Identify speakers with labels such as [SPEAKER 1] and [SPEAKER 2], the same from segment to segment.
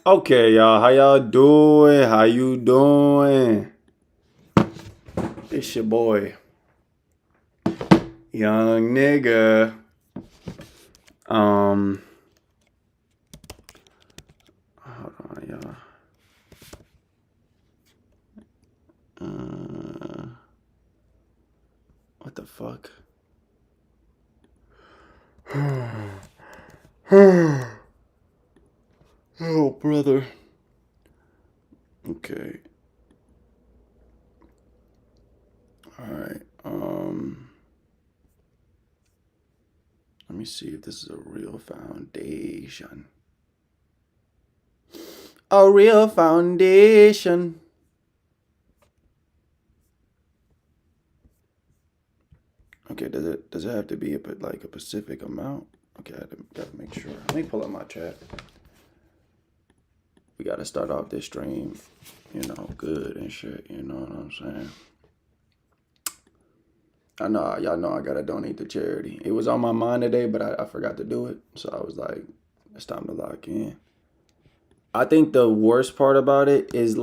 [SPEAKER 1] Okay, y'all. How y'all doing? How you doing? It's your boy, young nigga. Hold on, y'all. What the fuck? Oh, brother. Okay. All right. Let me see if this is a real foundation. A real foundation. Okay, does it have to be a specific amount? Okay, I gotta make sure. Let me pull up my chat. We gotta start off this stream, good and shit. You know what I'm saying? I know y'all know I gotta donate to charity. It was on my mind today, but I forgot to do it. So I was like, it's time to lock in. I think the worst part about it is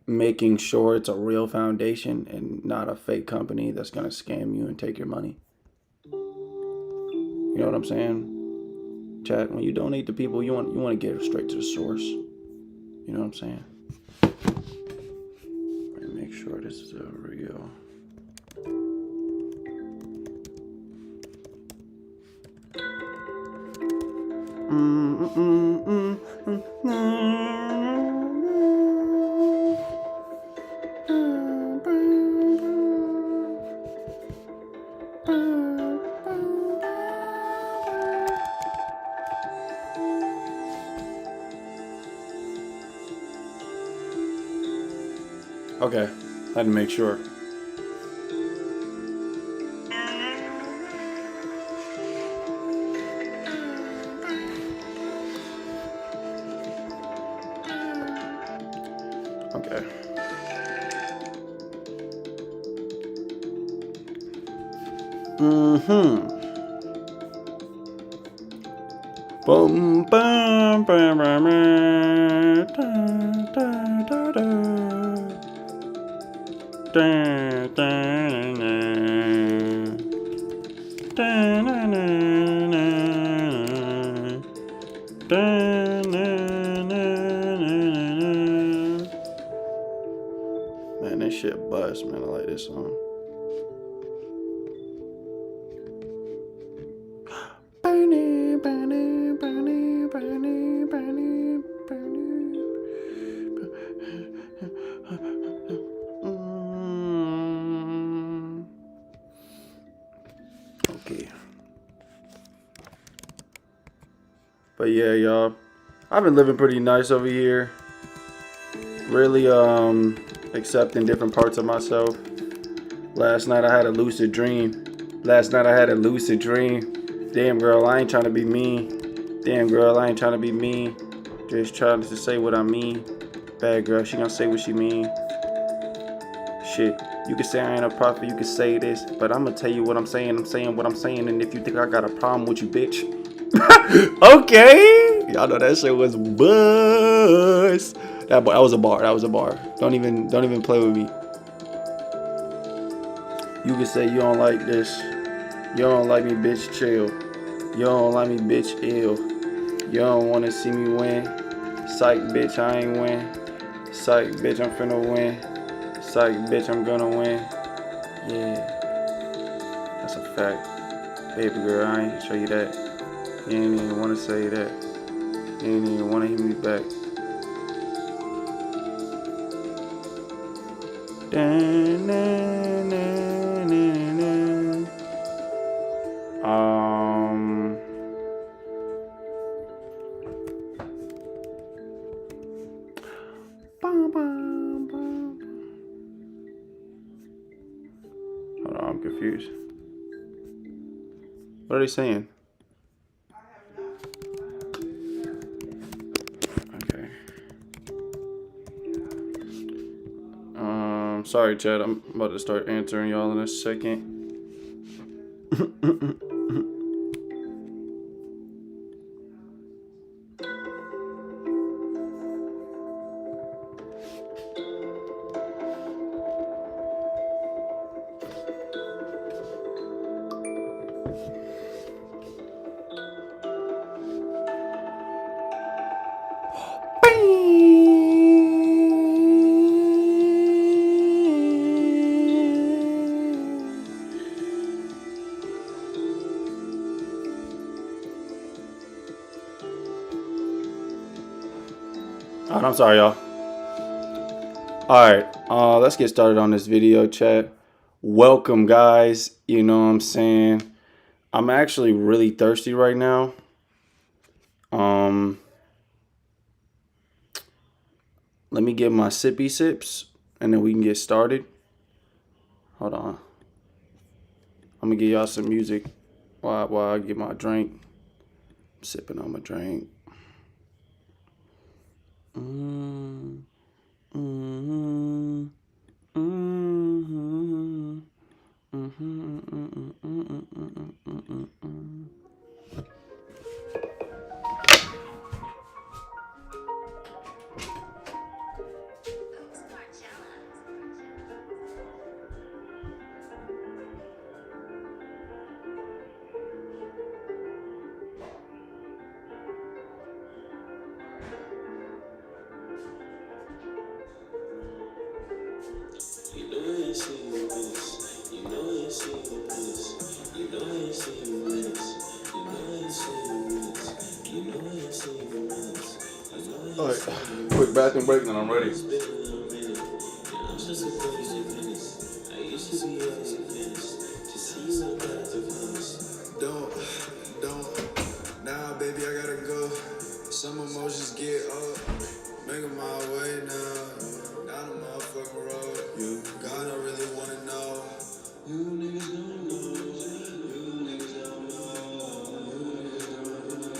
[SPEAKER 1] making sure it's a real foundation and not a fake company that's gonna scam you and take your money. You know what I'm saying? Chat, when you donate to people, you want to get it straight to the source. You know what I'm saying? Let me make sure this is a real. Okay, I had to make sure. Okay. Boom, bum, bum, bum, da, da, da, da. Da, da, na, da, na, na, na, da, na, na, na, na. Man, this shit bust, man. I like this song. Okay. But yeah, y'all, I've been living pretty nice over here. Really accepting different parts of myself. Last night I had a lucid dream. Damn girl, I ain't trying to be mean. Just trying to say what I mean. Bad girl, she gonna say what she mean. Shit, you can say I ain't a prophet, you can say this, but I'm gonna tell you what I'm saying. I'm saying what I'm saying, and if you think I got a problem with you, bitch. Okay, y'all know that shit was buzz. That was a bar. Don't even play with me. You can say you don't like this. You don't like me, bitch, chill. You don't like me, bitch, ill. You don't wanna see me win. Psych, bitch, I ain't win. Psych, bitch, I'm finna win. Psych, bitch, I'm gonna win. Yeah, that's a fact. Baby girl, I ain't show you that. You ain't even wanna say that. You ain't even wanna hear me back. Hold on, I'm confused. What are they saying? Okay. Sorry, Chad. I'm about to start answering y'all in a second. Alright, I'm sorry, y'all. Alright, let's get started on this video, chat. Welcome, guys. You know what I'm saying? I'm actually really thirsty right now. Let me get my sippy sips, and then we can get started. Hold on. I'm gonna give y'all some music while I get my drink. I'm sipping on my drink. Alright, quick bathroom break and I'm ready. Nah, baby, I gotta go. Some emotions get up. Making my way now. Down the motherfucking road. You God, I really wanna know. You niggas don't know. You niggas don't know. You niggas don't know.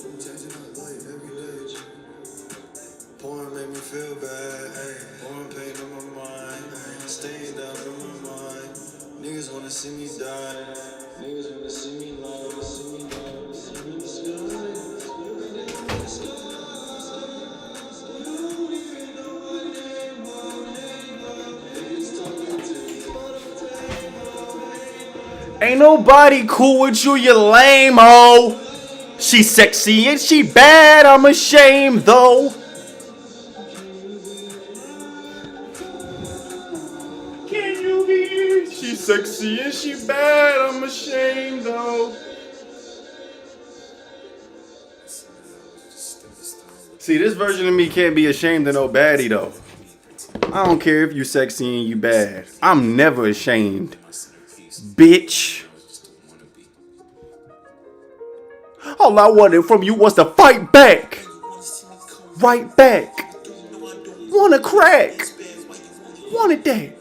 [SPEAKER 1] I'm changing my life every day. Porn make me feel bad. Ay. Porn pain on my mind. Ay. Staying down in my mind. Niggas wanna see me die. Niggas wanna see me live. See me live. See me in the sky. Ain't nobody cool with you, you lame ho. She sexy and she bad, I'm ashamed though. Can you be? She sexy and she bad, I'm ashamed though. See, this version of me can't be ashamed of no baddie though. I don't care if you sexy and you bad. I'm never ashamed. Bitch. All I wanted from you was to fight back. Right back. Wanna crack. Wanted that.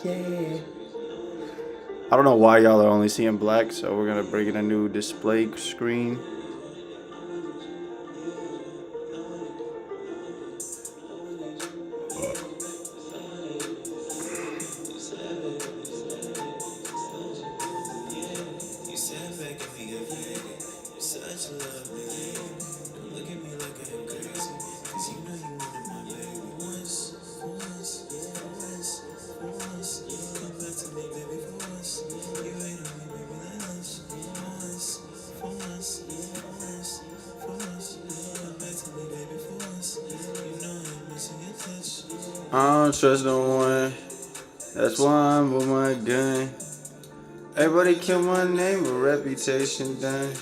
[SPEAKER 1] Yeah. I don't know why y'all are only seeing black, so we're gonna bring in a new display screen. I don't trust no one. That's why I'm with my gun. Everybody kill my name, but reputation done.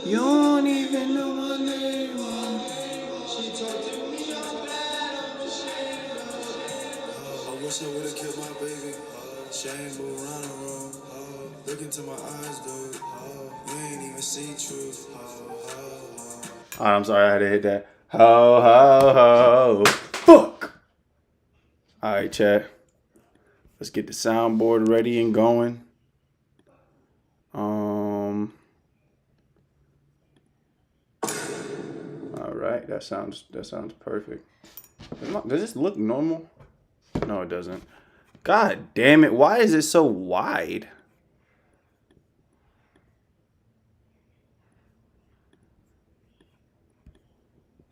[SPEAKER 1] You don't even know my name. She talked to me, I'm bad, I'm ashamed. I wish I would've killed my baby. Shame move around the room. Look into my eyes, dude. You ain't even see truth. Alright, I'm sorry I had to hit that. Ho ho ho. Fuck. Alright, chat. Let's get the soundboard ready and going. Alright, that sounds perfect. Does this look normal? No, it doesn't. God damn it, why is it so wide?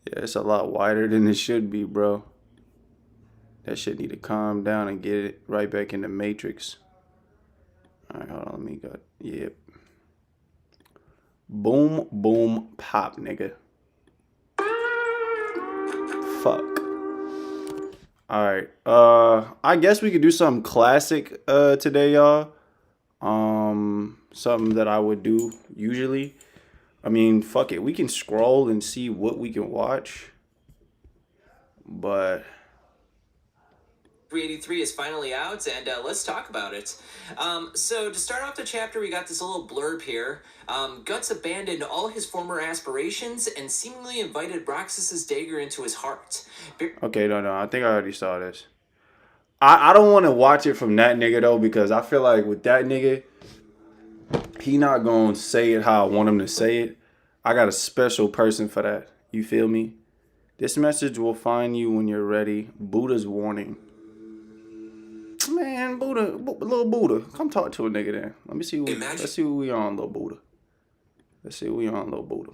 [SPEAKER 1] Yeah, it's a lot wider than it should be, bro. That shit need to calm down and get it right back in the matrix. Alright, hold on, let me go. Yep. Boom, boom, pop, nigga. Fuck. All right. I guess we could do something classic today, y'all. Something that I would do usually. I mean, fuck it. We can scroll and see what we can watch. But
[SPEAKER 2] 383 is finally out, and let's talk about it. So to start off the chapter, we got this little blurb here. Guts abandoned all his former aspirations and seemingly invited Roxas's dagger into his heart.
[SPEAKER 1] okay, no. I think I already saw this. I don't want to watch it from that nigga though, because I feel like with that nigga, he not gonna say it how I want him to say it. I got a special person for that. You feel me? This message will find you when you're ready. Buddha's warning. Man, little Buddha, come talk to a nigga then. Let me see. Let's see what we on, little Buddha. Let's see what we on, little Buddha.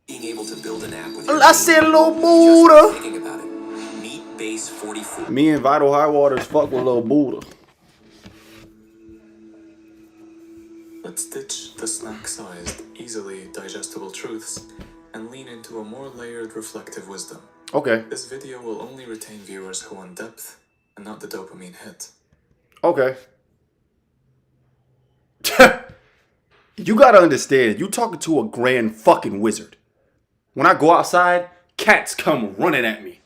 [SPEAKER 2] Being able to build an app with
[SPEAKER 1] I said, little Buddha.
[SPEAKER 2] Just thinking about it. Meet Base 44.
[SPEAKER 1] Me and Vital High Waters fuck with little Buddha.
[SPEAKER 3] Let's ditch the snack-sized, easily digestible truths and lean into a more layered, reflective wisdom.
[SPEAKER 1] Okay.
[SPEAKER 3] This video will only retain viewers who want depth and not the dopamine hit.
[SPEAKER 1] Okay. You gotta understand, you talking to a grand fucking wizard. When I go outside, cats come running at me.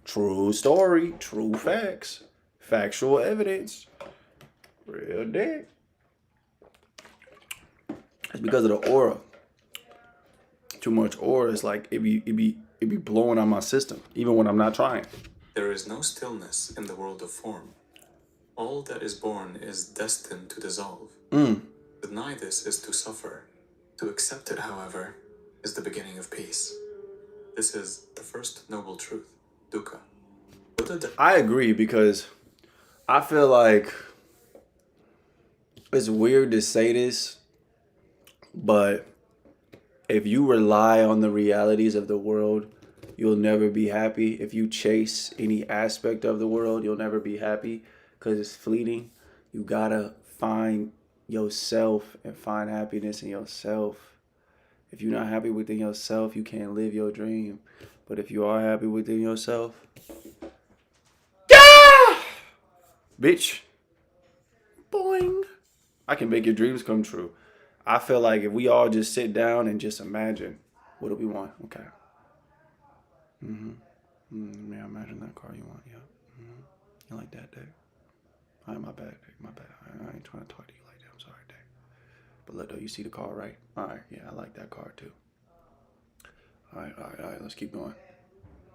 [SPEAKER 1] True story, true facts, factual evidence, real dick. It's because of the aura. Too much aura is like it be blowing on my system, even when I'm not trying.
[SPEAKER 3] There is no stillness in the world of form. All that is born is destined to dissolve. To deny this is to suffer. To accept it, however, is the beginning of peace. This is the first noble truth, dukkha.
[SPEAKER 1] I agree, because I feel like it's weird to say this, but if you rely on the realities of the world, you'll never be happy. If you chase any aspect of the world, you'll never be happy, because it's fleeting. You gotta find yourself and find happiness in yourself. If you're not happy within yourself, you can't live your dream. But if you are happy within yourself, yeah, bitch, boing, I can make your dreams come true. I feel like if we all just sit down and just imagine, what do we want? Okay. Yeah, imagine that car you want. Yeah. You like that, Dave? All right, my bad, Dave. My bad. I ain't trying to talk to you like that. I'm sorry, Dave. But look, though, you see the car, right? All right, yeah, I like that car too. All right. Let's keep going.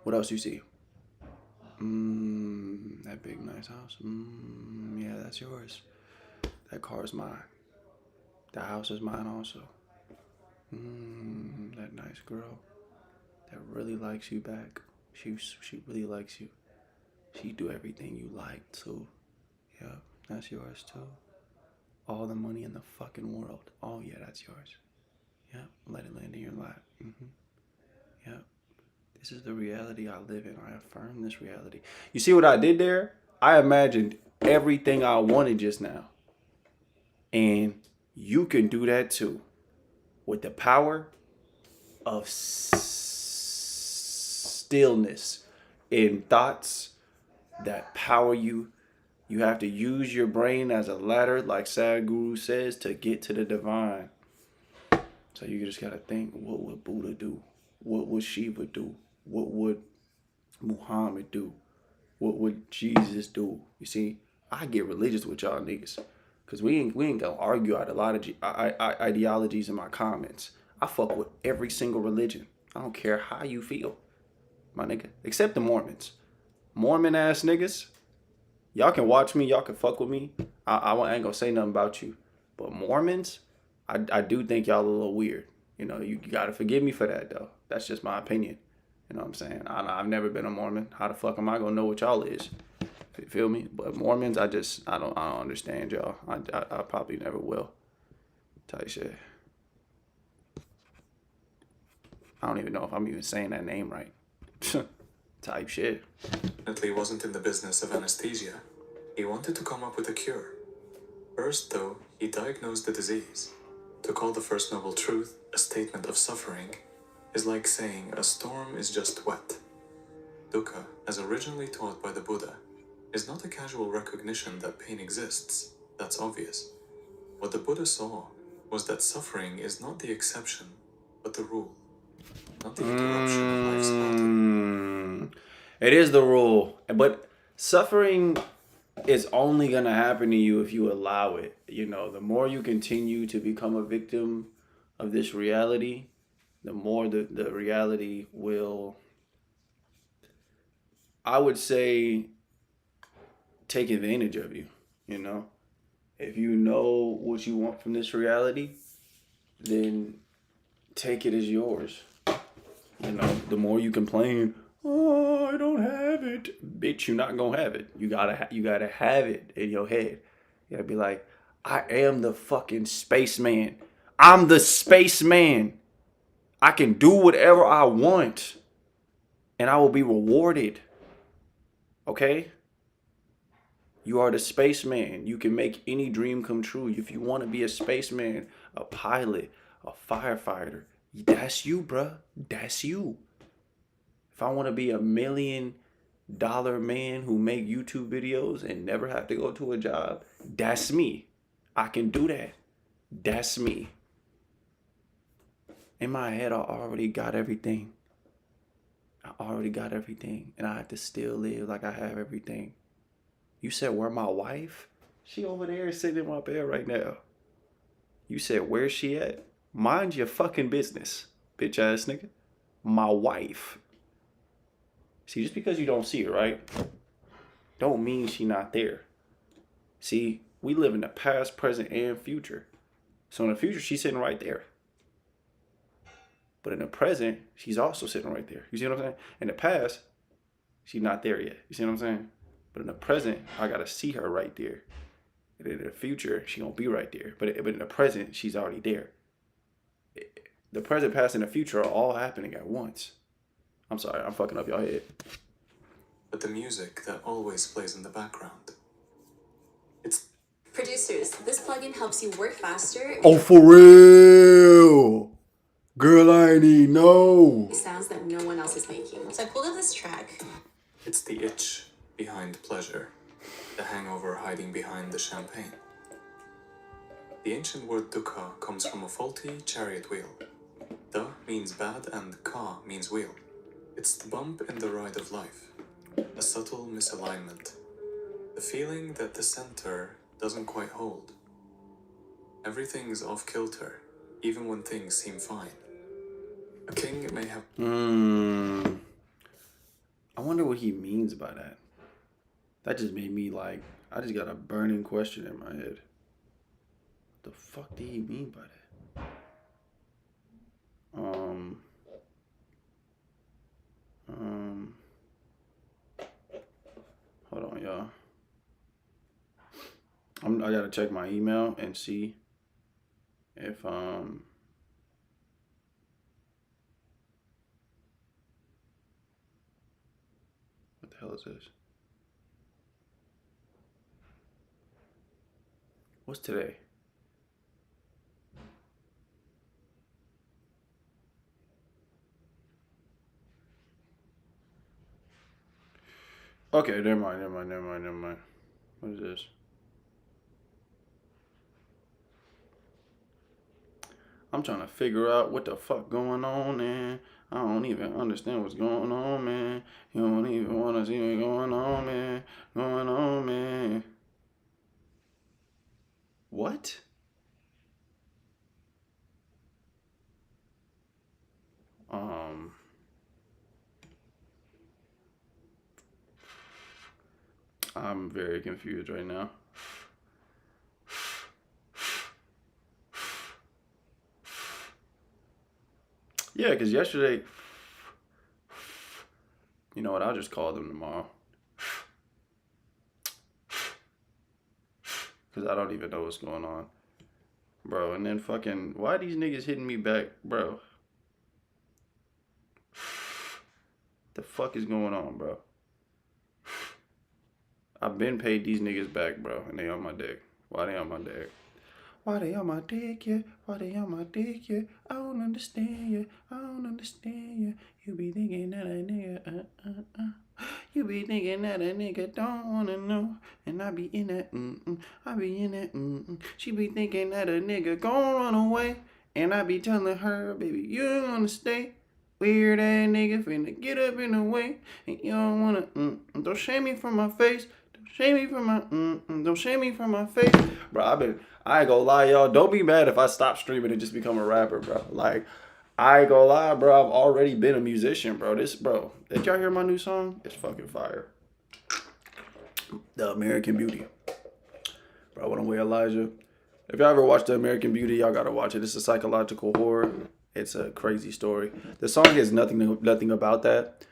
[SPEAKER 1] What else you see? That big nice house. Yeah, that's yours. That car is mine. The house is mine also. That nice girl that really likes you back. She really likes you. She do everything you like too. Yep, that's yours too. All the money in the fucking world. Oh yeah, that's yours. Yep, let it land in your lap. Yep. This is the reality I live in. I affirm this reality. You see what I did there? I imagined everything I wanted just now. And you can do that too. With the power of stillness in thoughts that power you. You have to use your brain as a ladder, like Sadhguru says, to get to the divine. So you just gotta think, what would Buddha do? What would Shiva do? What would Muhammad do? What would Jesus do? You see, I get religious with y'all niggas, cause we ain't gonna argue ideologies in my comments. I fuck with every single religion. I don't care how you feel, my nigga, except the Mormons. Mormon ass niggas. Y'all can watch me. Y'all can fuck with me. I ain't gonna say nothing about you. But Mormons, I do think y'all a little weird. You know, you gotta forgive me for that though. That's just my opinion. You know what I'm saying? I've never been a Mormon. How the fuck am I gonna know what y'all is? You feel me? But Mormons, I don't understand y'all. I probably never will. Type shit. I don't even know if I'm even saying that name right. Type shit.
[SPEAKER 3] Definitely wasn't in the business of anesthesia. He wanted to come up with a cure. First, though, he diagnosed the disease. To call the first noble truth a statement of suffering is like saying a storm is just wet. Dukkha, as originally taught by the Buddha, is not a casual recognition that pain exists. That's obvious. What the Buddha saw was that suffering is not the exception, but the rule, not the interruption of life's pattern.
[SPEAKER 1] It is the rule, but suffering is only going to happen to you if you allow it. You know, the more you continue to become a victim of this reality, the more the reality will, I would say, take advantage of you. You know, if you know what you want from this reality, then take it as yours. You know, the more you complain, oh, I don't have it, bitch, you're not gonna have it. You gotta have it in your head. You gotta be like, I am the fucking spaceman. I'm the spaceman. I can do whatever I want, and I will be rewarded. Okay? You are the spaceman. You can make any dream come true. If you want to be a spaceman, a pilot, a firefighter, that's you, bruh. That's you. If I want to be $1 million man who make YouTube videos and never have to go to a job, that's me. I can do that. That's me. In my head, I already got everything. And I have to still live like I have everything. You said, where my wife? She over there sitting in my bed right now. You said, where's she at? Mind your fucking business, bitch ass nigga. My wife. See, just because you don't see her, right, don't mean she not there. See, we live in the past, present, and future. So in the future, she's sitting right there. But in the present, she's also sitting right there. You see what I'm saying? In the past, she's not there yet. You see what I'm saying? But in the present, I got to see her right there. And in the future, she going to be right there. But in the present, she's already there. The present, past, and the future are all happening at once. I'm sorry, I'm fucking up y'all head.
[SPEAKER 3] But the music that always plays in the background. It's
[SPEAKER 4] Producers, this plugin helps you work faster.
[SPEAKER 1] Oh, for real? Girl, I ain't even know.
[SPEAKER 4] Sounds that no one else is making. So I pulled up this track.
[SPEAKER 3] It's the itch behind pleasure, the hangover hiding behind the champagne. The ancient word dukkha comes from a faulty chariot wheel. Da means bad and ka means wheel. It's the bump in the ride of life, a subtle misalignment, the feeling that the center doesn't quite hold. Everything's off kilter, even when things seem fine. A king may have...
[SPEAKER 1] I wonder what he means by that. That just made me like, I just got a burning question in my head. What the fuck did he mean by that? Hold on, y'all. I gotta check my email and see if what the hell is this? What's today? Okay, never mind. What is this? I'm trying to figure out what the fuck going on, man. I don't even understand what's going on, man. You don't even want to see what's going on, man. What? I'm very confused right now. Yeah, because yesterday, you know what, I'll just call them tomorrow. Because I don't even know what's going on. Bro, and then fucking, why are these niggas hitting me back, bro? The fuck is going on, bro? I've been paid these niggas back, bro, and they on my dick. Why they on my dick? Why they on my dick, yeah? Why they on my dick, yeah? I don't understand, yeah. I don't understand, yeah. You be thinking that a nigga, You be be thinking that a nigga don't wanna know, and I be in that I be in that She be thinking that a nigga gon' run away, and I be telling her, baby, you don't wanna stay. Weird ass nigga finna get up in the way, and you don't wanna don't shame me from my face. Don't shame me from my don't shame me from my face. Bro, I ain't gonna lie, y'all. Don't be mad if I stop streaming and just become a rapper, bro. Like, I ain't gonna lie, bro. I've already been a musician, bro. Did y'all hear my new song? It's fucking fire. The American Beauty. Bro, what I'm with Elijah. If y'all ever watched The American Beauty, y'all gotta watch it. It's a psychological horror. It's a crazy story. The song is nothing about that.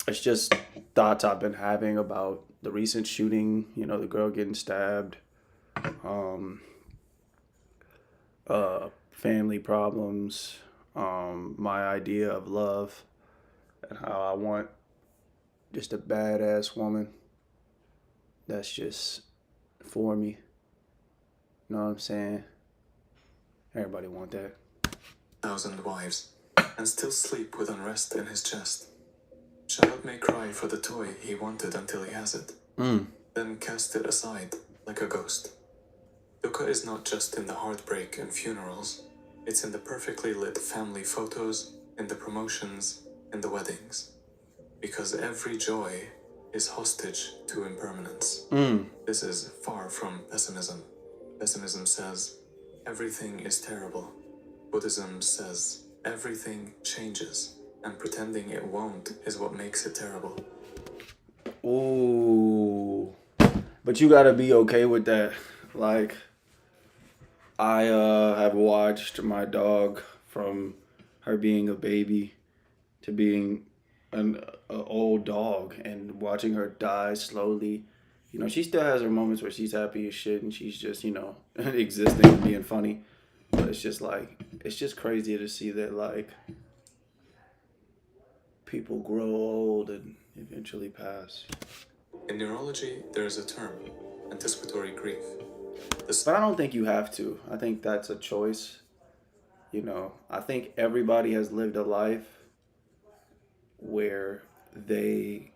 [SPEAKER 1] It's just thoughts I've been having about the recent shooting. You know, the girl getting stabbed. Family problems. My idea of love. And how I want just a badass woman that's just for me. You know what I'm saying? Everybody want that.
[SPEAKER 3] 1,000 wives, and still sleep with unrest in his chest. Child may cry for the toy he wanted until he has it, then cast it aside like a ghost. Dukkha is not just in the heartbreak and funerals, it's in the perfectly lit family photos, in the promotions, in the weddings. Because every joy is hostage to impermanence. This is far from pessimism. Pessimism says, everything is terrible. Buddhism says, everything changes, and pretending it won't is what makes it terrible.
[SPEAKER 1] Ooh. But you gotta be okay with that. Like, I have watched my dog from her being a baby to being an old dog, and watching her die slowly. You know, she still has her moments where she's happy as shit and she's just, you know, existing and being funny. But it's just like, it's just crazy to see that, like, people grow old and eventually pass.
[SPEAKER 3] In neurology, there is a term, anticipatory grief.
[SPEAKER 1] But I don't think you have to. I think that's a choice. You know, I think everybody has lived a life where they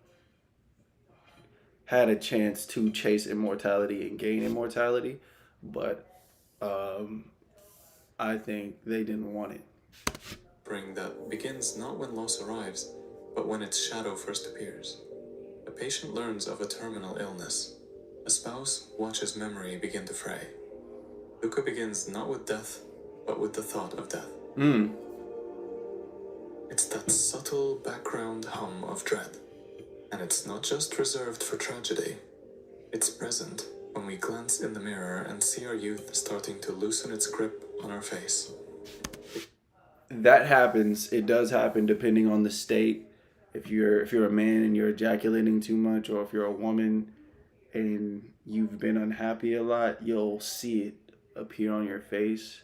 [SPEAKER 1] had a chance to chase immortality and gain immortality, but I think they didn't want it.
[SPEAKER 3] Suffering that begins not when loss arrives, but when its shadow first appears. A patient learns of a terminal illness. A spouse watches memory begin to fray. Dukkha begins not with death, but with the thought of death. It's that subtle background hum of dread. And it's not just reserved for tragedy. It's present when we glance in the mirror and see our youth starting to loosen its grip on our face.
[SPEAKER 1] That happens. It does happen depending on the state. If you're a man and you're ejaculating too much, or if you're a woman and you've been unhappy a lot, you'll see it appear on your face.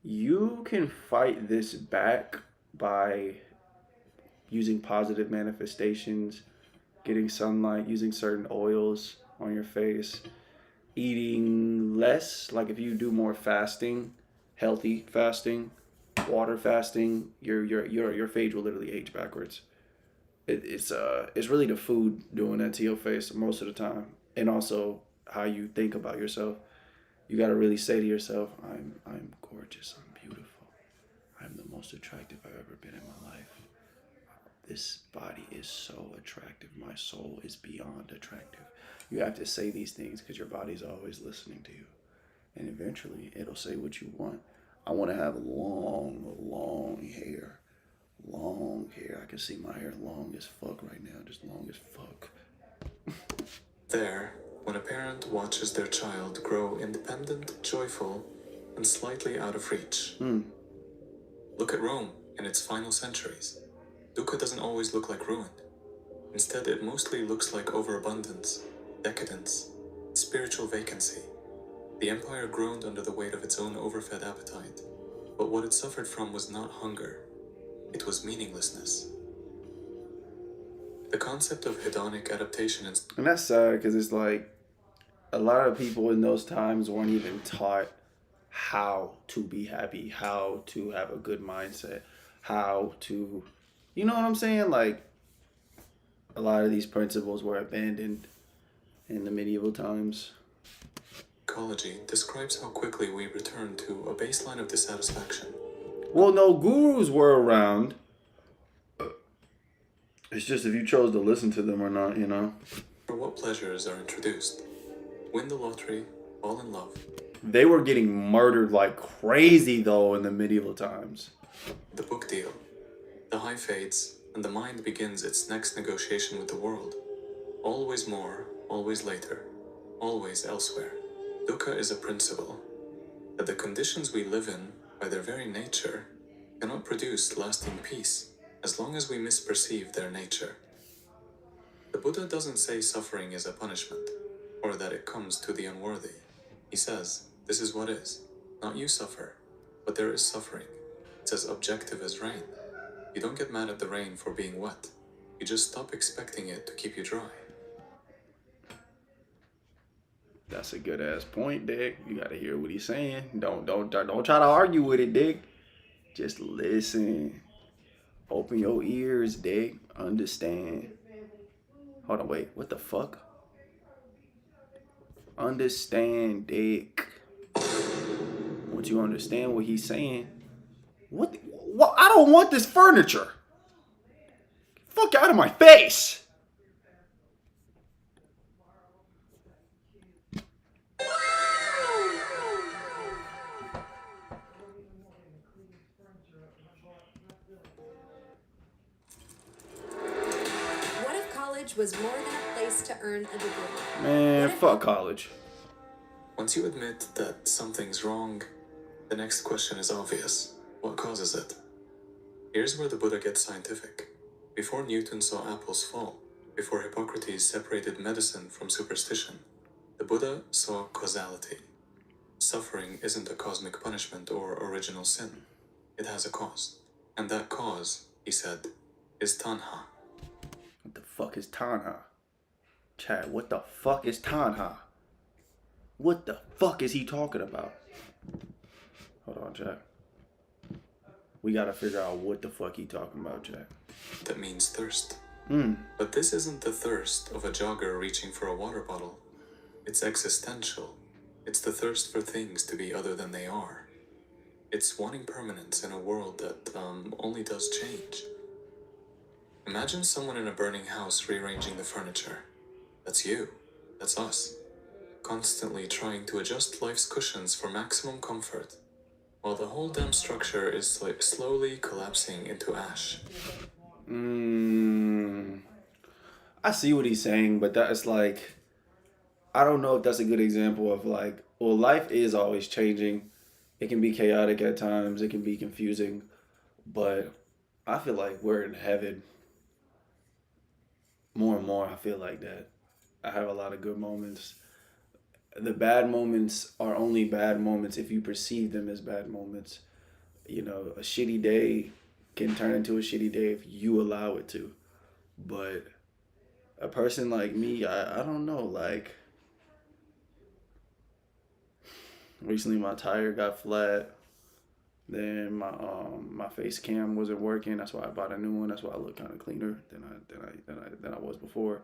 [SPEAKER 1] You can fight this back by using positive manifestations, getting sunlight, using certain oils on your face, eating less. Like if you do more fasting, healthy fasting, water fasting, your face will literally age backwards. It's really the food doing that to your face most of the time, and also how you think about yourself. You gotta really say to yourself, I'm gorgeous, I'm beautiful, I'm the most attractive I've ever been in my life. This body is so attractive. My soul is beyond attractive. You have to say these things because your body's always listening to you, and eventually it'll say what you want. I want to have long hair. Long hair. I can see my hair long as fuck right now. Just long as fuck.
[SPEAKER 3] There, when a parent watches their child grow independent, joyful, and slightly out of reach. Look at Rome in its final centuries. Dukkha doesn't always look like ruin. Instead, it mostly looks like overabundance, decadence, spiritual vacancy. The empire groaned under the weight of its own overfed appetite, but what it suffered from was not hunger. It was meaninglessness. The concept of hedonic adaptation is...
[SPEAKER 1] And that's sad because it's like a lot of people in those times weren't even taught how to be happy, how to have a good mindset, how to, you know what I'm saying? Like, a lot of these principles were abandoned in the medieval times.
[SPEAKER 3] Ecology describes how quickly we return to a baseline of dissatisfaction.
[SPEAKER 1] Well, no, gurus were around. It's just if you chose to listen to them or not, you know?
[SPEAKER 3] For what pleasures are introduced? Win the lottery, fall in love.
[SPEAKER 1] They were getting murdered like crazy, though, in the medieval times.
[SPEAKER 3] The book deal. The high fades, and the mind begins its next negotiation with the world. Always more, always later, always elsewhere. Dukkha is a principle that the conditions we live in, by their very nature, cannot produce lasting peace as long as we misperceive their nature. The Buddha doesn't say suffering is a punishment, or that it comes to the unworthy. He says, this is what is. Not you suffer, but there is suffering. It's as objective as rain. You don't get mad at the rain for being wet. You just stop expecting it to keep you dry.
[SPEAKER 1] That's a good ass point, Dick. You gotta hear what he's saying. Don't try to argue with it, Dick. Just listen. Open your ears, Dick. Understand. Hold on, wait. What the fuck? Understand, Dick. Once you understand what he's saying, what? I don't want this furniture. Fuck out of my face.
[SPEAKER 4] What if college was more than a place to earn a degree?
[SPEAKER 1] Man, fuck college.
[SPEAKER 3] Once you admit that something's wrong, the next question is obvious. What causes it? Here's where the Buddha gets scientific. Before Newton saw apples fall, before Hippocrates separated medicine from superstition, the Buddha saw causality. Suffering isn't a cosmic punishment or original sin. It has a cause. And that cause, he said, is tanha.
[SPEAKER 1] What the fuck is Tanha? Chad, what the fuck is Tanha? What the fuck is he talking about? Hold on, Jack. We gotta figure out what the fuck he talking about, Jack.
[SPEAKER 3] That means thirst. But this isn't the thirst of a jogger reaching for a water bottle. It's existential. It's the thirst for things to be other than they are. It's wanting permanence in a world that only does change. Imagine someone in a burning house rearranging the furniture. That's you. That's us. Constantly trying to adjust life's cushions for maximum comfort, while the whole damn structure is slowly collapsing into ash.
[SPEAKER 1] I see what he's saying, but that's like, I don't know if that's a good example of like, well, life is always changing. It can be chaotic at times. It can be confusing, but I feel like we're in heaven. More and more, I feel like that. I have a lot of good moments. The bad moments are only bad moments if you perceive them as bad moments. You know, a shitty day can turn into a shitty day if you allow it to. But a person like me, I don't know, like, recently my tire got flat. Then my face cam wasn't working. That's why I bought a new one. That's why I look kind of cleaner than I was before.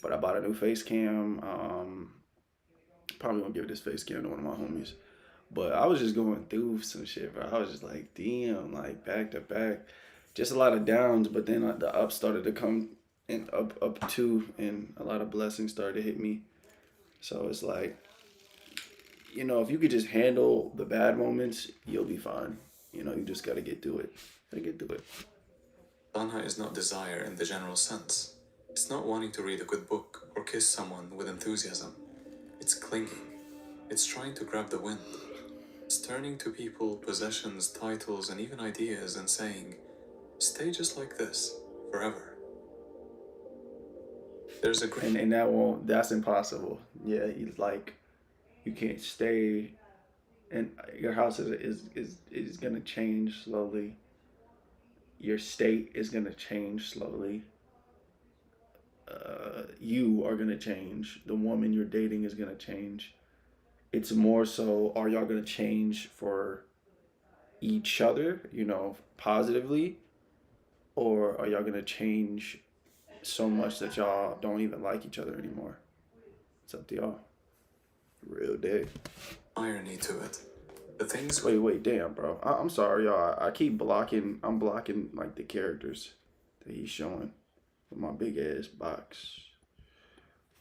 [SPEAKER 1] But I bought a new face cam. Probably gonna give this face cam to one of my homies. But I was just going through some shit, bro. I was just like, damn, like back to back, just a lot of downs. But then the ups started to come and up too, and a lot of blessings started to hit me. So it's like, you know, if you could just handle the bad moments, you'll be fine. You know, you just gotta get through it.
[SPEAKER 3] Tanha is not desire in the general sense. It's not wanting to read a good book or kiss someone with enthusiasm. It's clinging. It's trying to grab the wind. It's turning to people, possessions, titles, and even ideas and saying, stay just like this, forever. There's a great...
[SPEAKER 1] And that's impossible. Yeah, you can't stay, and your house is gonna change slowly. Your state is gonna change slowly. You are gonna change. The woman you're dating is gonna change. It's more so, are y'all gonna change for each other, you know, positively, or are y'all gonna change so much that y'all don't even like each other anymore. It's up to y'all. Real dick.
[SPEAKER 3] Irony to it. The things
[SPEAKER 1] Wait, damn, bro. I'm sorry, y'all. I keep blocking. I'm blocking like the characters that he's showing with my big ass box.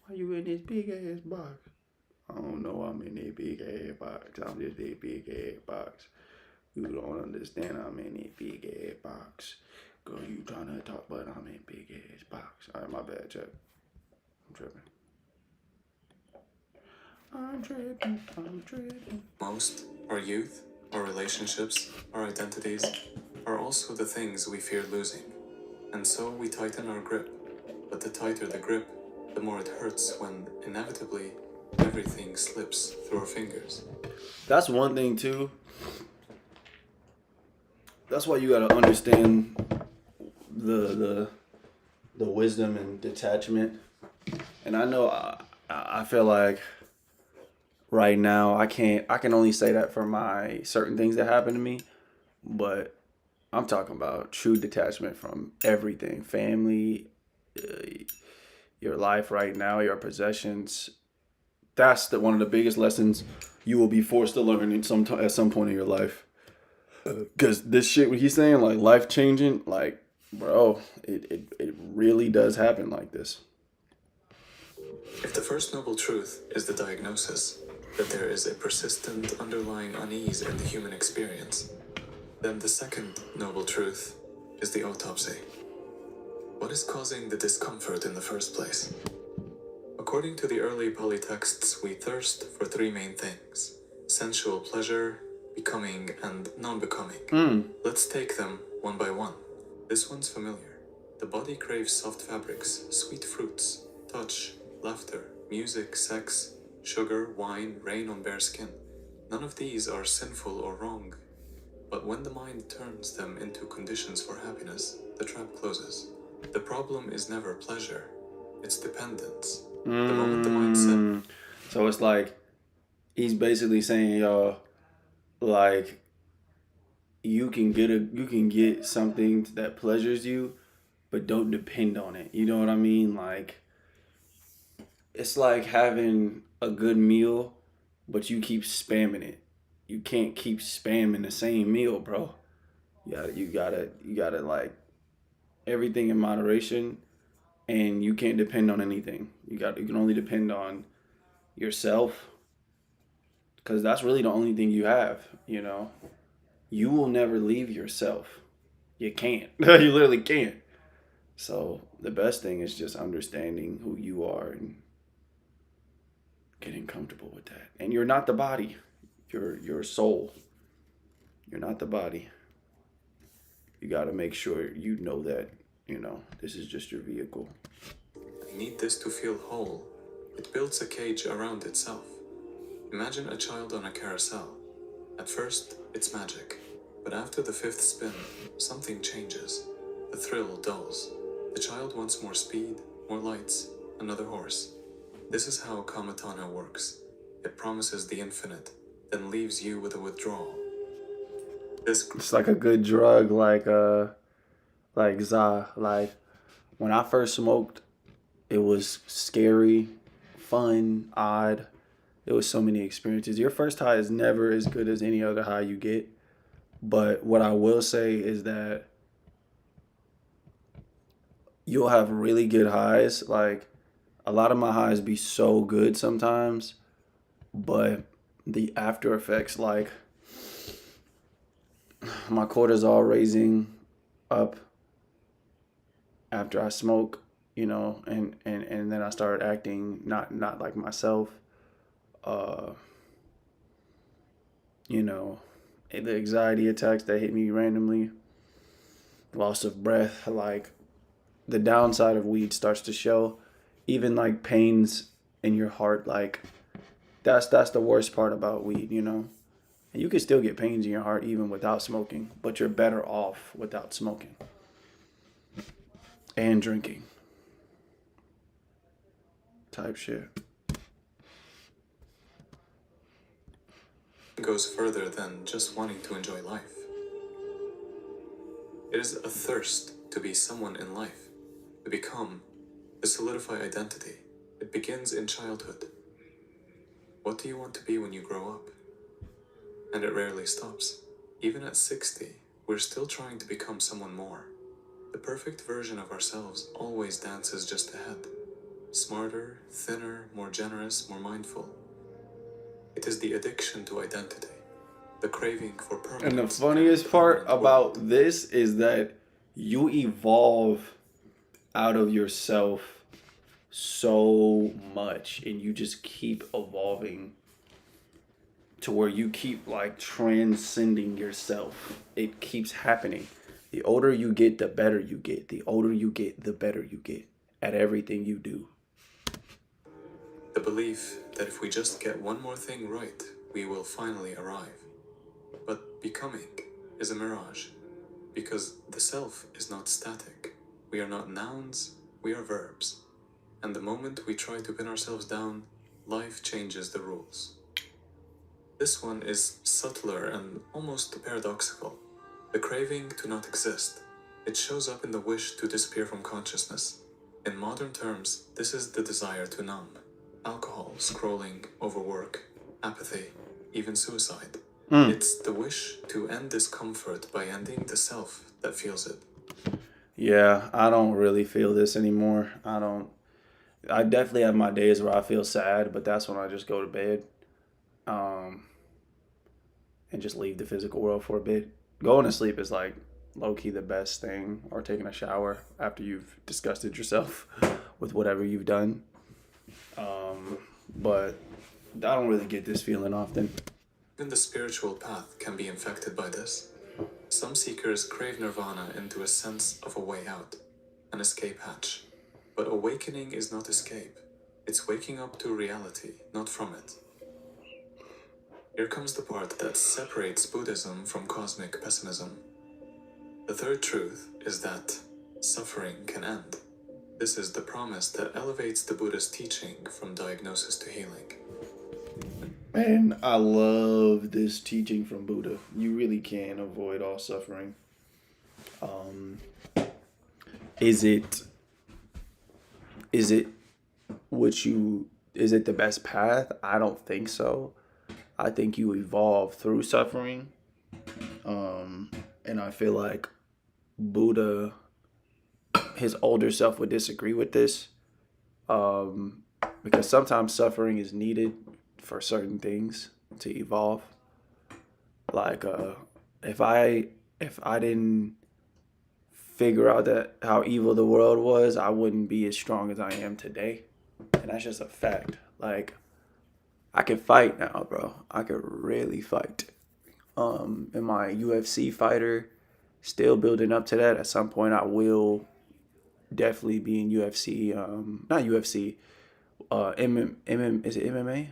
[SPEAKER 1] Why you in this big ass box? I don't know. I'm in that big ass box. I'm just that big ass box. You don't understand. I'm in that big ass box. Girl, you trying to talk, but I'm in big ass box. All right, my bad, Chuck. I'm tripping. I'm tripping.
[SPEAKER 3] most, our youth, our relationships, our identities, are also the things we fear losing. And so we tighten our grip. But the tighter the grip, the more it hurts when, inevitably, everything slips through our fingers.
[SPEAKER 1] That's one thing too. That's why you gotta understand the wisdom and detachment. And I know I feel like right now I can only say that for my certain things that happen to me, but I'm talking about true detachment from everything, family, your life right now, your possessions. That's one of the biggest lessons you will be forced to learn at some point in your life. Because this shit, what he's saying, like life changing, like, bro, it really does happen like this.
[SPEAKER 3] If the first noble truth is the diagnosis that there is a persistent underlying unease in the human experience, then the second noble truth is the autopsy. What is causing the discomfort in the first place? According to the early polytexts, we thirst for three main things: sensual pleasure, becoming, and non-becoming. Let's take them one by one. This one's familiar. The body craves soft fabrics, sweet fruits, touch, laughter, music, sex, sugar, wine, rain on bare skin. None of these are sinful or wrong. But when the mind turns them into conditions for happiness, the trap closes. The problem is never pleasure, it's dependence. The moment the mind
[SPEAKER 1] So it's like he's basically saying, y'all, like you can get something that pleasures you, but don't depend on it. You know what I mean? Like it's like having a good meal, but you keep spamming it. You can't keep spamming the same meal, bro. You gotta like everything in moderation, and you can't depend on anything. You can only depend on yourself, because that's really the only thing you have. You know, you will never leave yourself. You can't. You literally can't. So the best thing is just understanding who you are and getting comfortable with that. And you're not the body. You're your soul. You're not the body. You got to make sure you know that, this is just your vehicle.
[SPEAKER 3] need this to feel whole. It builds a cage around itself. Imagine a child on a carousel. At first, it's magic. But after the fifth spin, something changes. The thrill dulls. The child wants more speed, more lights, another horse. This is how Kamatana works. It promises the infinite, then leaves you with a withdrawal.
[SPEAKER 1] It's like a good drug, like za. Like when I first smoked, it was scary, fun, odd. There was so many experiences. Your first high is never as good as any other high you get. But what I will say is that you'll have really good highs. Like a lot of my highs be so good sometimes, but the after effects, like my cortisol raising up after I smoke, and then I started acting not like myself. The anxiety attacks that hit me randomly, loss of breath, like the downside of weed starts to show. Even like pains in your heart, like that's the worst part about weed, And you can still get pains in your heart even without smoking, but you're better off without smoking and drinking. Type shit.
[SPEAKER 3] Goes further than just wanting to enjoy life. It is a thirst to be someone in life, to become To solidify identity, it begins in childhood. What do you want to be when you grow up? And it rarely stops. Even at 60, we're still trying to become someone more. The perfect version of ourselves always dances just ahead. Smarter, thinner, more generous, more mindful. It is the addiction to identity, the craving for permanence.
[SPEAKER 1] And the funniest part about this is that you evolve out of yourself so much, and you just keep evolving to where you keep like transcending yourself. It keeps happening. The older you get, the better you get. The older you get, the better you get at everything you do.
[SPEAKER 3] The belief that if we just get one more thing right, we will finally arrive. But becoming is a mirage, because the self is not static. We are not nouns, we are verbs. And the moment we try to pin ourselves down, life changes the rules. This one is subtler and almost paradoxical. The craving to not exist. It shows up in the wish to disappear from consciousness. In modern terms, this is the desire to numb. Alcohol, scrolling, overwork, apathy, even suicide. It's the wish to end discomfort by ending the self that feels it.
[SPEAKER 1] Yeah, I don't really feel this anymore. I definitely have my days where I feel sad, but that's when I just go to bed. And just leave the physical world for a bit. Going to sleep is like low-key the best thing, or taking a shower after you've disgusted yourself with whatever you've done. But I don't really get this feeling often.
[SPEAKER 3] Even the spiritual path can be infected by this. Some seekers crave nirvana into a sense of a way out, an escape hatch. But awakening is not escape. It's waking up to reality, not from it. Here comes the part that separates Buddhism from cosmic pessimism. The third truth is that suffering can end. This is the promise that elevates the Buddha's teaching from diagnosis to healing.
[SPEAKER 1] Man, I love this teaching from Buddha. You really can avoid all suffering. Is it the best path? I don't think so. I think you evolve through suffering. And I feel like Buddha, his older self, would disagree with this. Because sometimes suffering is needed for certain things to evolve. Like if I didn't figure out that how evil the world was, I wouldn't be as strong as I am today. And that's just a fact. Like, I can fight now, bro. I could really fight. Am I a UFC fighter? Still building up to that. At some point, I will definitely be in UFC. Not UFC. Is it MMA?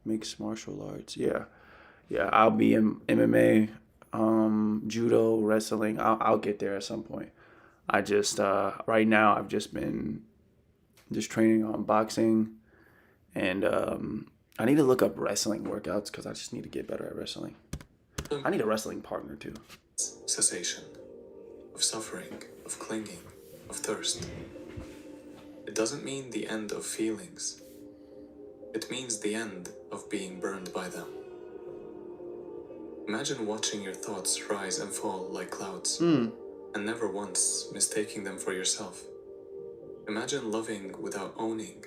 [SPEAKER 1] Mixed martial arts. Yeah. I'll be in MMA, judo, wrestling. I'll get there at some point. I just right now I've just been training on boxing, and I need to look up wrestling workouts because I just need to get better at wrestling. I need a wrestling partner too.
[SPEAKER 3] Cessation of suffering, of clinging, of thirst. It doesn't mean the end of feelings. It means the end of being burned by them. Imagine watching your thoughts rise and fall like clouds, and never once mistaking them for yourself. Imagine loving without owning,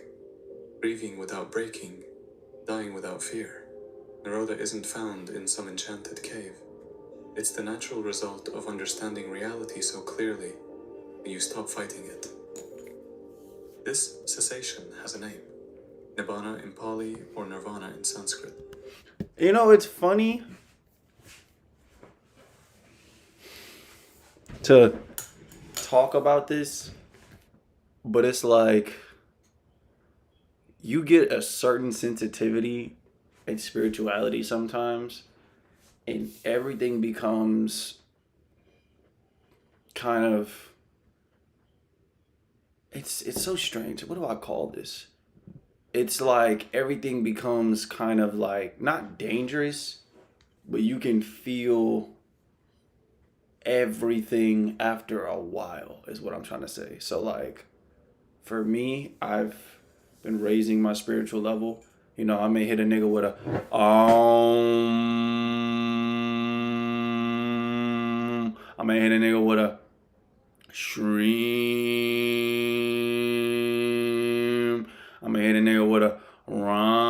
[SPEAKER 3] grieving without breaking, dying without fear. Nirodha isn't found in some enchanted cave. It's the natural result of understanding reality so clearly that you stop fighting it. This cessation has a name. Nibbana in Pali or Nirvana in Sanskrit.
[SPEAKER 1] You know, it's funny to talk about this, but it's like you get a certain sensitivity and spirituality sometimes, and everything becomes kind of, it's so strange. What do I call this? It's like everything becomes kind of like not dangerous, but you can feel everything after a while is what I'm trying to say. So like for me, I've been raising my spiritual level. You know, I may hit a nigga with a I may hit a nigga with a shreem. I may hit a nigga with a ram.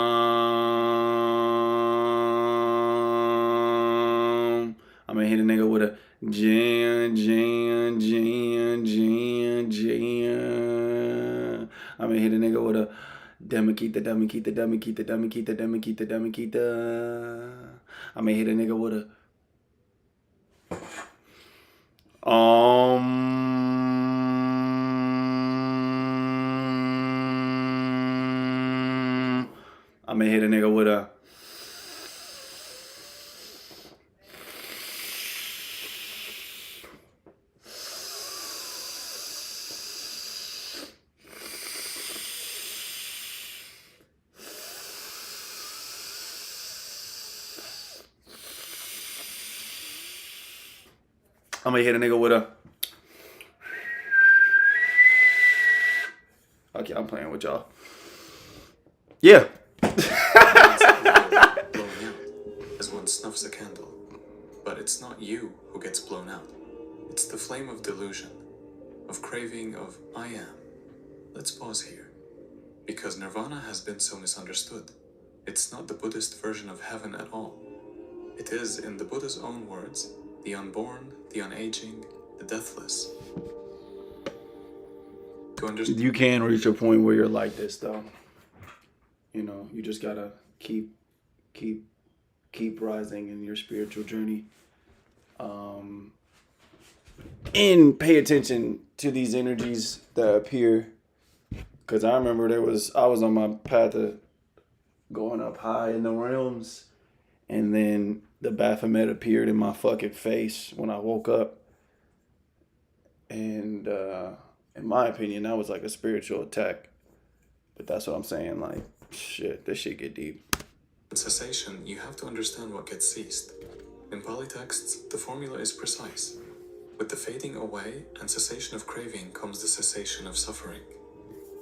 [SPEAKER 1] I may hit a nigga with a jan. I may hit a nigga with a Demakita. I may hit a nigga with a I may hit a nigga with a I'm gonna hit a nigga with a. Okay, I'm playing with y'all. Yeah.
[SPEAKER 3] Blowing out as one snuffs a candle. But it's not you who gets blown out. It's the flame of delusion, of craving, of I am. Let's pause here. Because nirvana has been so misunderstood. It's not the Buddhist version of heaven at all. It is, in the Buddha's own words, the unborn, the unaging, the deathless. To understand,
[SPEAKER 1] You can reach a point where you're like this, though. You know, you just gotta keep rising in your spiritual journey. And pay attention to these energies that appear. Because I remember I was on my path of going up high in the realms. And then the Baphomet appeared in my fucking face when I woke up. And in my opinion, that was like a spiritual attack. But that's what I'm saying. Like, shit, this shit get deep.
[SPEAKER 3] in cessation, you have to understand what gets ceased. In polytexts, the formula is precise. With the fading away and cessation of craving comes the cessation of suffering.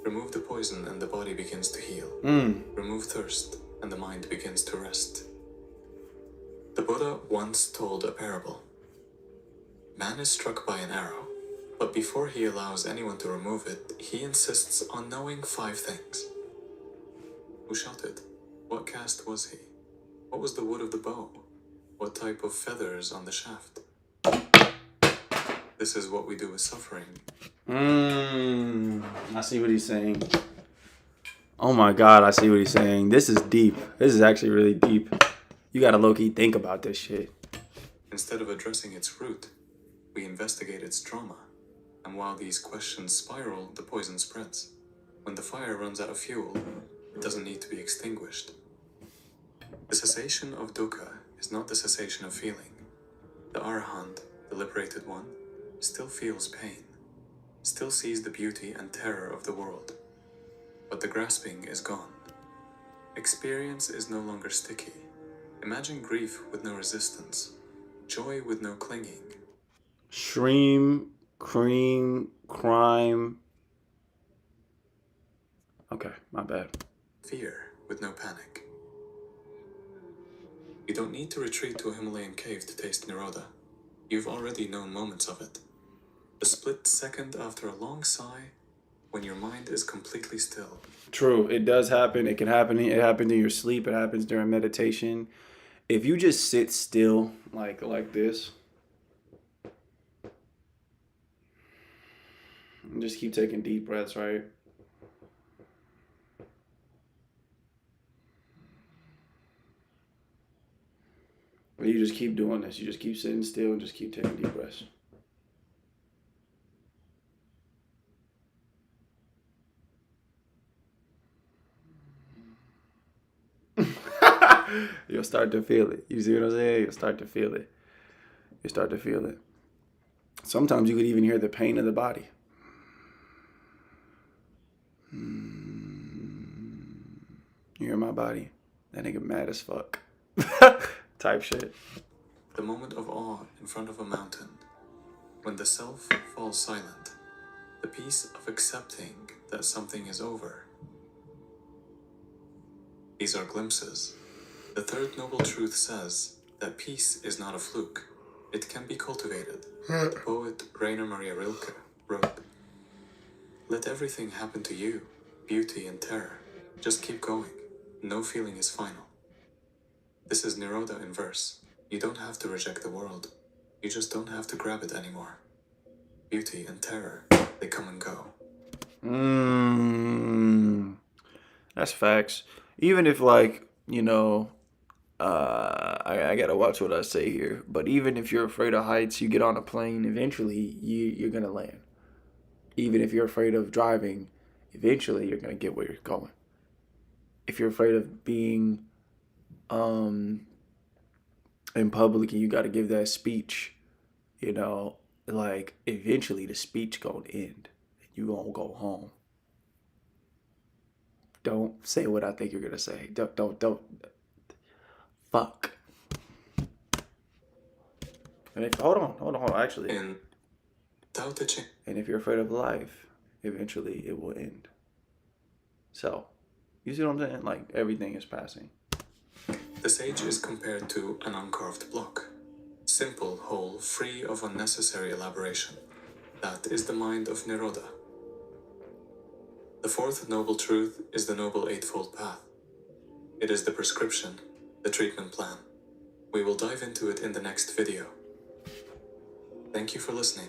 [SPEAKER 3] Remove the poison and the body begins to heal. Remove thirst and the mind begins to rest. The Buddha once told a parable. Man is struck by an arrow, but before he allows anyone to remove it, he insists on knowing 5 things. Who shot it? What caste was he? What was the wood of the bow? What type of feathers on the shaft? This is what we do with suffering.
[SPEAKER 1] I see what he's saying. Oh my God, I see what he's saying. This is deep. This is actually really deep. You gotta low-key think about this shit.
[SPEAKER 3] Instead of addressing its root, we investigate its trauma. And while these questions spiral, the poison spreads. When the fire runs out of fuel, it doesn't need to be extinguished. The cessation of dukkha is not the cessation of feeling. The arahant, the liberated one, still feels pain, still sees the beauty and terror of the world. But the grasping is gone. Experience is no longer sticky. Imagine grief with no resistance, joy with no clinging.
[SPEAKER 1] Shreem, cream, crime. Okay, my bad.
[SPEAKER 3] Fear with no panic. You don't need to retreat to a Himalayan cave to taste Nirodha. You've already known moments of it. A split second after a long sigh, when your mind is completely still.
[SPEAKER 1] True, it does happen. It can happen. It happens in your sleep. It happens during meditation. If you just sit still like this, and just keep taking deep breaths, right? But you just keep doing this. You just keep sitting still and just keep taking deep breaths. You'll start to feel it. You see what I'm saying? You'll start to feel it. You start to feel it. Sometimes you could even hear the pain of the body. You hear my body? That nigga mad as fuck. Type shit.
[SPEAKER 3] The moment of awe in front of a mountain. When the self falls silent. The peace of accepting that something is over. These are glimpses. The third noble truth says that peace is not a fluke. It can be cultivated. The poet Rainer Maria Rilke wrote, "Let everything happen to you, beauty and terror. Just keep going. No feeling is final." This is Neruda in verse. You don't have to reject the world. You just don't have to grab it anymore. Beauty and terror, they come and go.
[SPEAKER 1] That's facts. Even if, like, you know, I gotta watch what I say here. But even if you're afraid of heights, you get on a plane, eventually you're gonna land. Even if you're afraid of driving, eventually you're gonna get where you're going. If you're afraid of being in public and you gotta give that speech, you know, like, eventually the speech gonna end. You gonna go home. Don't say what I think you're gonna say. Don't. Fuck. And if hold on, actually.
[SPEAKER 3] In Tao Te Ching,
[SPEAKER 1] And if you're afraid of life, eventually it will end. So, you see what I'm saying? Like, everything is passing.
[SPEAKER 3] the sage is compared to an uncarved block. Simple, whole, free of unnecessary elaboration. That is the mind of Neruda. The fourth noble truth is the Noble Eightfold Path. It is the prescription, the treatment plan. We will dive into it in the next video. Thank you for listening.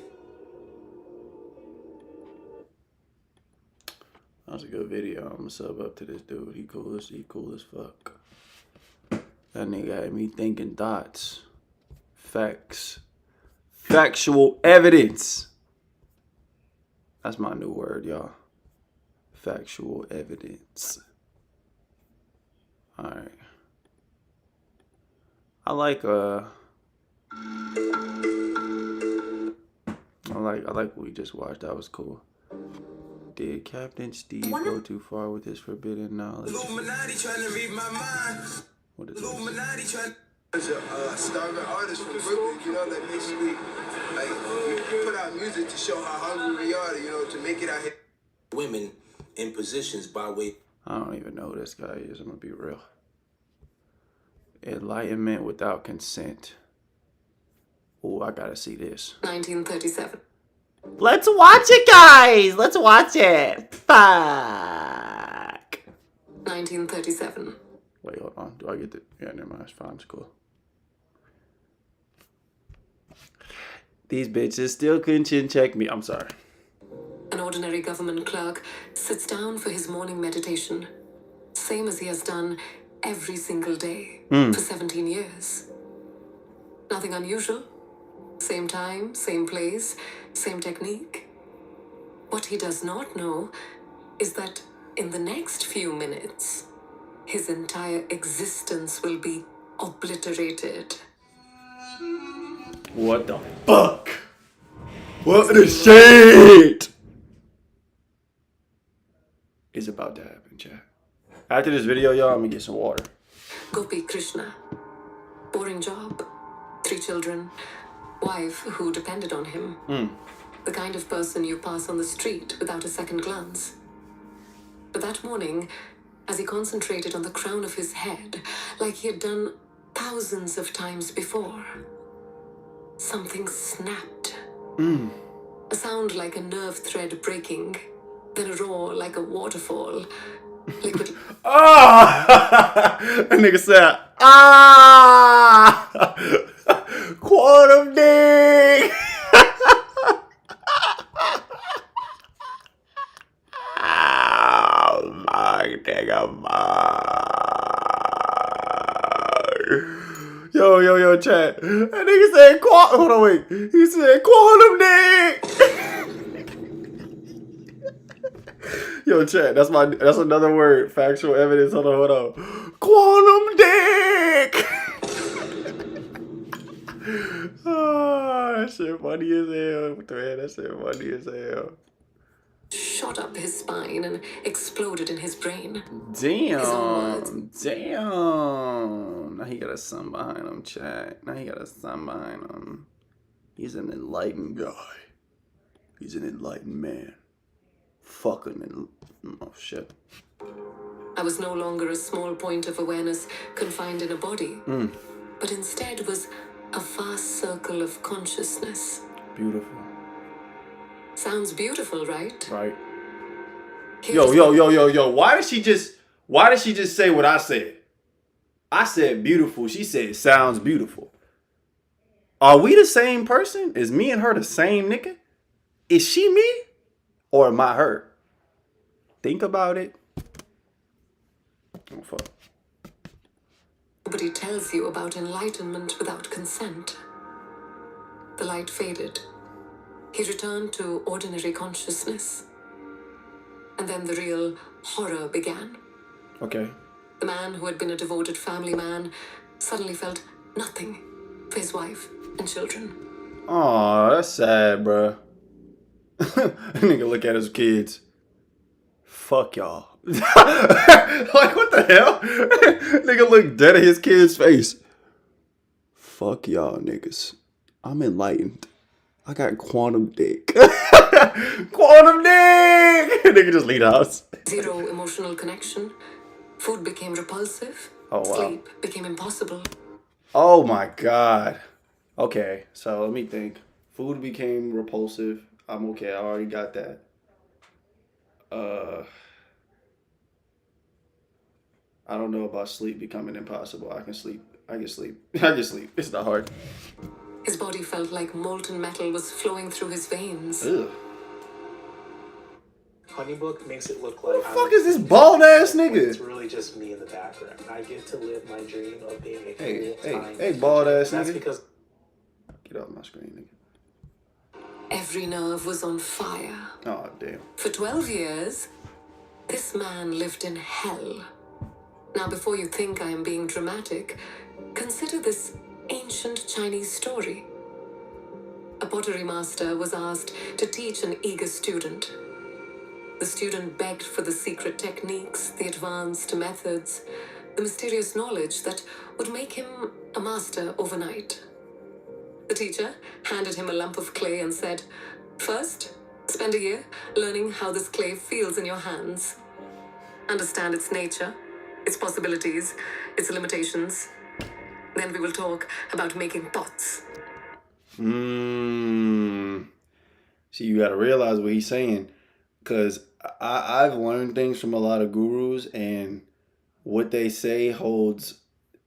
[SPEAKER 1] That was a good video. I'm gonna sub up to this dude. He cool as fuck. That nigga had me thinking thoughts. Facts. Factual evidence. That's my new word, y'all. Factual evidence. Alright. I like what we just watched. That was cool. Did Captain Steve go too far with his forbidden knowledge?
[SPEAKER 5] Illuminati trying to read my mind.
[SPEAKER 1] What is
[SPEAKER 5] Illuminati trying. There's a starving artist from Brooklyn, you know, that basically, like, we put out music to show how hungry we are, you know, to make it out here.
[SPEAKER 6] Women in positions by way.
[SPEAKER 1] I don't even know who this guy is. I'm gonna be real. Enlightenment without consent. Oh, I gotta see this.
[SPEAKER 7] 1937.
[SPEAKER 1] Let's watch it, guys. Let's watch it. Fuck.
[SPEAKER 7] 1937.
[SPEAKER 1] Wait, hold on. Do I get the? Yeah, never mind. It's fine. It's cool. These bitches still couldn't chin check me. I'm sorry.
[SPEAKER 7] An ordinary government clerk sits down for his morning meditation, same as he has done every single day for 17 years. Nothing unusual. Same time, same place, same technique. What he does not know is that in the next few minutes, his entire existence will be obliterated.
[SPEAKER 1] What the fuck? What the shit is about to happen, chat? After this video, y'all, I'm gonna get some water.
[SPEAKER 7] Gopi Krishna. Boring job. 3 children. Wife who depended on him. The kind of person you pass on the street without a second glance. But that morning, as he concentrated on the crown of his head, like he had done thousands of times before, something snapped. A sound like a nerve thread breaking, then a roar like a waterfall. Liquid.
[SPEAKER 1] Ah! That nigga said, ah! Quantum ding! Oh my nigga, Yo, chat. That nigga said quantum. Hold on, wait. He said quantum ding! Yo, chat, that's another word. Factual evidence. Hold on. Quantum dick! Oh, that shit funny as hell. Man, that shit funny as hell.
[SPEAKER 7] Shot up his spine and exploded in his brain.
[SPEAKER 1] Damn.
[SPEAKER 7] His own words.
[SPEAKER 1] Damn. Now he got a son behind him, chat. He's an enlightened guy. He's an enlightened man. fucking and oh shit.
[SPEAKER 7] I was no longer a small point of awareness confined in a body, but instead was a vast circle of consciousness.
[SPEAKER 1] Beautiful.
[SPEAKER 7] Sounds beautiful, right?
[SPEAKER 1] Right.
[SPEAKER 7] Here's
[SPEAKER 1] Yo. Why did she just say what I said? I said beautiful. She said sounds beautiful. Are we the same person? Is me and her the same nigga? Is she me? Or am I her? Think about it. Oh, fuck.
[SPEAKER 7] Nobody tells you about enlightenment without consent. The light faded. He returned to ordinary consciousness. And then the real horror began.
[SPEAKER 1] Okay.
[SPEAKER 7] The man who had been a devoted family man suddenly felt nothing for his wife and children.
[SPEAKER 1] Aw, that's sad, bruh. Nigga look at his kids. Fuck y'all. Like, what the hell? Nigga look dead at his kid's face. Fuck y'all niggas. I'm enlightened. I got quantum dick. Quantum dick! Nigga just leave the house.
[SPEAKER 7] Zero emotional connection. Food became repulsive.
[SPEAKER 1] Oh, wow.
[SPEAKER 7] Sleep became impossible.
[SPEAKER 1] Oh my god. Okay, so let me think. Food became repulsive. I'm okay. I already got that. I don't know about sleep becoming impossible. I can sleep. I can sleep. I can sleep. It's not hard.
[SPEAKER 7] His body felt like molten metal was flowing through his veins.
[SPEAKER 1] Ugh.
[SPEAKER 8] Honeybook makes it look like
[SPEAKER 1] Who the fuck is this bald ass
[SPEAKER 8] It's
[SPEAKER 1] nigga?
[SPEAKER 8] really just me in the background. I get to live my dream of being a
[SPEAKER 1] Hey,
[SPEAKER 8] full-time.
[SPEAKER 1] hey, bald ass
[SPEAKER 8] That's
[SPEAKER 1] nigga.
[SPEAKER 8] because
[SPEAKER 1] Get off my screen, nigga.
[SPEAKER 7] Every nerve was on fire.
[SPEAKER 1] Oh, damn.
[SPEAKER 7] For 12 years, this man lived in hell. Now, before you think I am being dramatic, consider this ancient Chinese story. A pottery master was asked to teach an eager student. The student begged for the secret techniques, the advanced methods, the mysterious knowledge that would make him a master overnight. The teacher handed him a lump of clay and said, "First, spend a year learning how this clay feels in your hands. Understand its nature, its possibilities, its limitations. Then we will talk about making pots."
[SPEAKER 1] See, you gotta realize what he's saying. Because I've learned things from a lot of gurus, and what they say holds...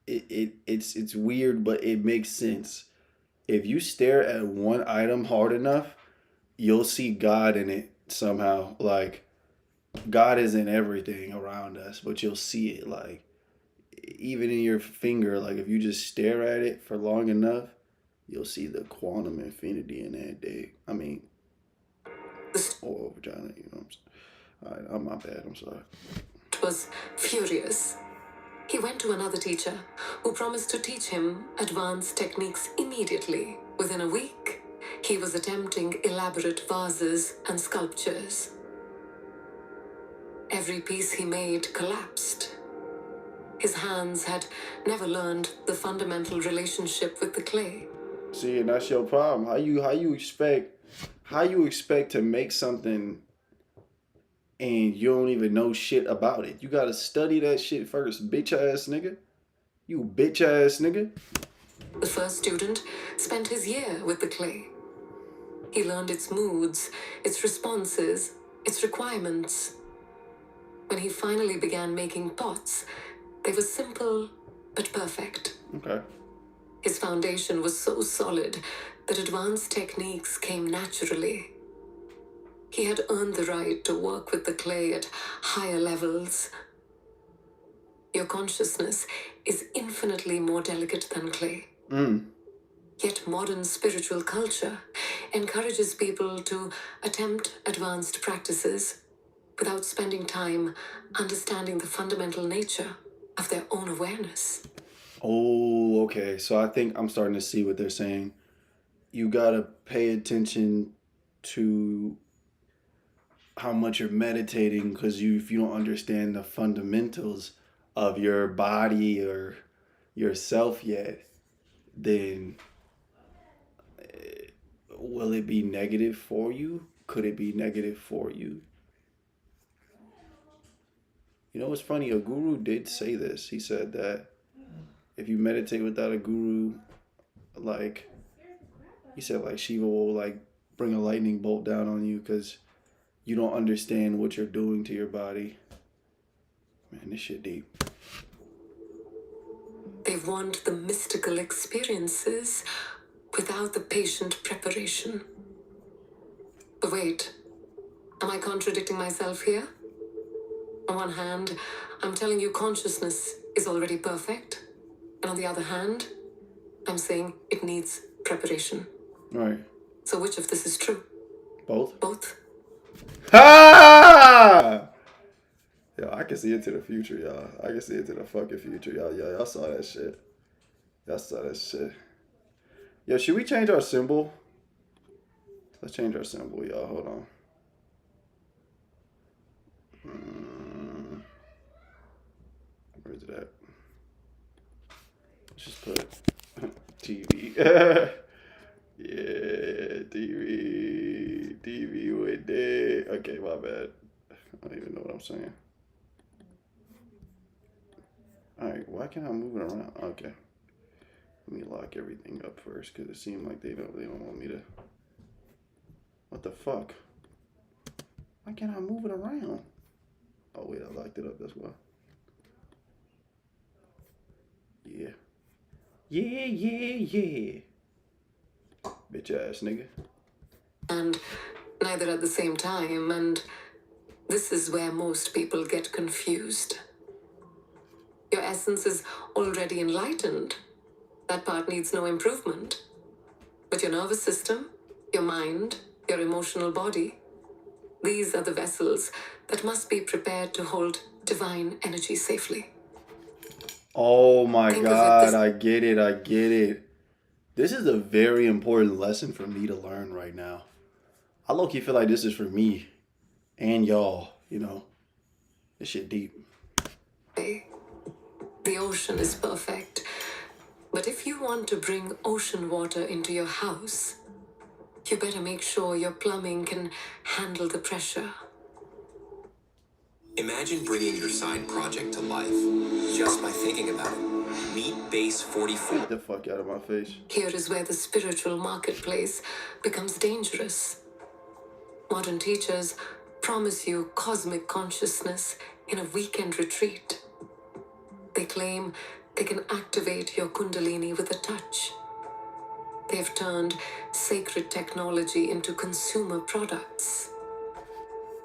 [SPEAKER 1] It's weird, but it makes sense. If you stare at one item hard enough, you'll see God in it somehow. Like, God is in everything around us, but you'll see it, like, even in your finger. Like, if you just stare at it for long enough, you'll see the quantum infinity in that dick. I mean, or vagina, you know what I'm saying? All right, I'm my bad, I'm sorry.
[SPEAKER 7] Was furious. He went to another teacher who promised to teach him advanced techniques immediately. Within a week, he was attempting elaborate vases and sculptures. Every piece he made collapsed. His hands had never learned the fundamental relationship with the clay.
[SPEAKER 1] See, and that's your problem. How you expect to make something and you don't even know shit about it? You gotta study that shit first, bitch ass nigga. You bitch ass nigga.
[SPEAKER 7] The first student spent his year with the clay. He learned its moods, its responses, its requirements. When he finally began making pots, they were simple but perfect.
[SPEAKER 1] Okay.
[SPEAKER 7] His foundation was so solid that advanced techniques came naturally. He had earned the right to work with the clay at higher levels. Your consciousness is infinitely more delicate than clay. Yet modern spiritual culture encourages people to attempt advanced practices without spending time understanding the fundamental nature of their own awareness.
[SPEAKER 1] Oh, okay. So I think I'm starting to see what they're saying. You gotta pay attention to how much you're meditating, because if you don't understand the fundamentals of your body or yourself yet, then will it be negative for you? Could it be negative for you? You know what's funny? A guru did say this. He said that if you meditate without a guru, like, he said, like, Shiva will, like, bring a lightning bolt down on you because you don't understand what you're doing to your body. Man, this shit deep.
[SPEAKER 7] They want the mystical experiences without the patient preparation. But wait, am I contradicting myself here? On one hand, I'm telling you consciousness is already perfect. And on the other hand, I'm saying it needs preparation.
[SPEAKER 1] Right.
[SPEAKER 7] So which of this is true?
[SPEAKER 1] Both?
[SPEAKER 7] Both?
[SPEAKER 1] Ha! Yo, I can see into the future, y'all. I can see into the fucking future, y'all. Y'all saw that shit. Y'all saw that shit. Yo, should we change our symbol? Let's change our symbol, y'all. Hold on. Where's it at? Let's just put TV. Yeah, TV. TV with it. Okay, my bad. I don't even know what I'm saying. Alright, why can't I move it around? Okay. Let me lock everything up first, because it seemed like they don't want me to. What the fuck? Why can't I move it around? Oh wait, I locked it up as well. Yeah. Yeah. Bitch ass nigga.
[SPEAKER 7] And neither at the same time, and this is where most people get confused. Your essence is already enlightened. That part needs no improvement. But your nervous system, your mind, your emotional body, these are the vessels that must be prepared to hold divine energy safely.
[SPEAKER 1] Oh my God, I get it. This is a very important lesson for me to learn right now. I low-key feel like this is for me and y'all, you know. This shit deep.
[SPEAKER 7] The ocean is perfect. But if you want to bring ocean water into your house, you better make sure your plumbing can handle the pressure.
[SPEAKER 2] Imagine bringing your side project to life just by thinking about it. Meet Base 44.
[SPEAKER 1] Get the fuck out of my face.
[SPEAKER 7] Here is where the spiritual marketplace becomes dangerous. Modern teachers promise you cosmic consciousness in a weekend retreat. They claim they can activate your kundalini with a touch. They've turned sacred technology into consumer products.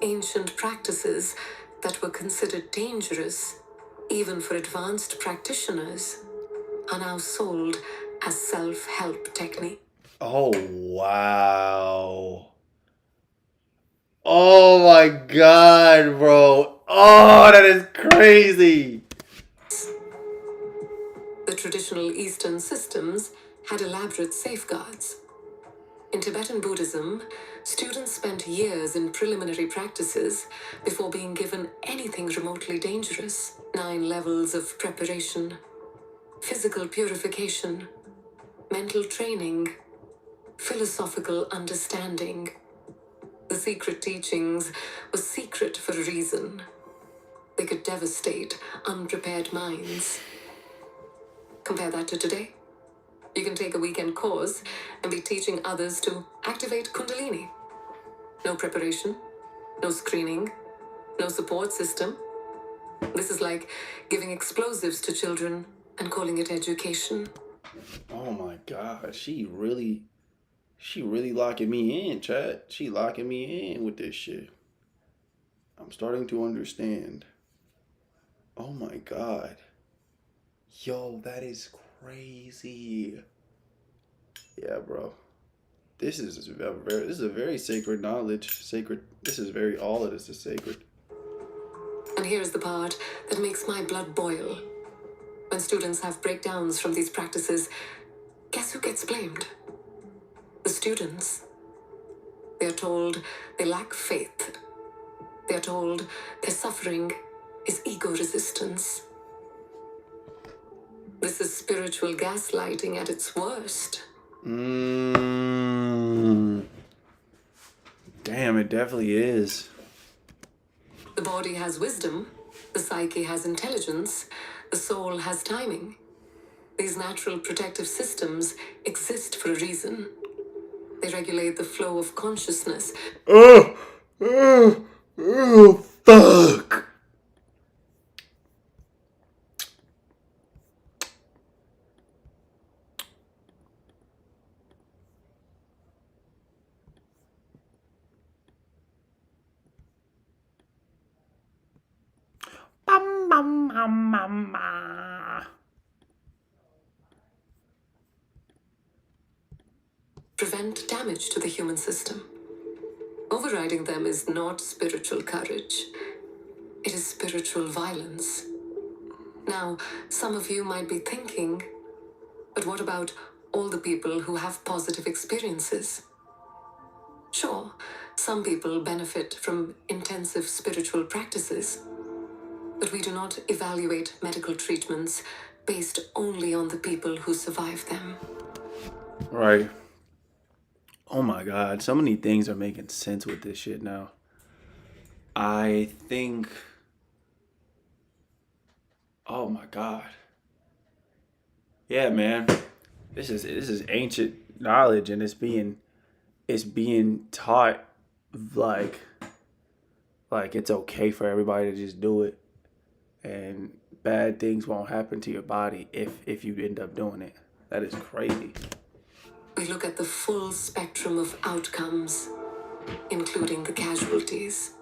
[SPEAKER 7] Ancient practices that were considered dangerous, even for advanced practitioners, are now sold as self-help technique.
[SPEAKER 1] Oh, wow. Oh my God, bro. Oh, that is crazy.
[SPEAKER 7] The traditional Eastern systems had elaborate safeguards. In Tibetan Buddhism, students spent years in preliminary practices before being given anything remotely dangerous. 9 levels of preparation, physical purification, mental training, philosophical understanding. The secret teachings were secret for a reason. They could devastate unprepared minds. Compare that to today. You can take a weekend course and be teaching others to activate Kundalini. No preparation, no screening, no support system. This is like giving explosives to children and calling it education.
[SPEAKER 1] Oh my God, she really locking me in, chat. She locking me in with this shit. I'm starting to understand. Oh my God. Yo, that is crazy. Yeah, bro. This is a very sacred knowledge. All of this is sacred.
[SPEAKER 7] And here's the part that makes my blood boil. When students have breakdowns from these practices, guess who gets blamed? The students. They are told they lack faith. They are told their suffering is ego resistance. This is spiritual gaslighting at its worst.
[SPEAKER 1] Damn, it definitely is.
[SPEAKER 7] The body has wisdom, The psyche has intelligence, the soul has timing. These natural protective systems exist for a reason. They regulate the flow of consciousness.
[SPEAKER 1] Fuck.
[SPEAKER 7] Prevent damage to the human system. Overriding them is not spiritual courage. It is spiritual violence. Now, some of you might be thinking, but what about all the people who have positive experiences? Sure, some people benefit from intensive spiritual practices, but we do not evaluate medical treatments based only on the people who survive them.
[SPEAKER 1] Right. Oh my God, so many things are making sense with this shit now. I think, oh my God. Yeah, man. This is ancient knowledge, and it's being taught like it's okay for everybody to just do it, and bad things won't happen to your body if you end up doing it. That is crazy.
[SPEAKER 7] We look at the full spectrum of outcomes, including the casualties.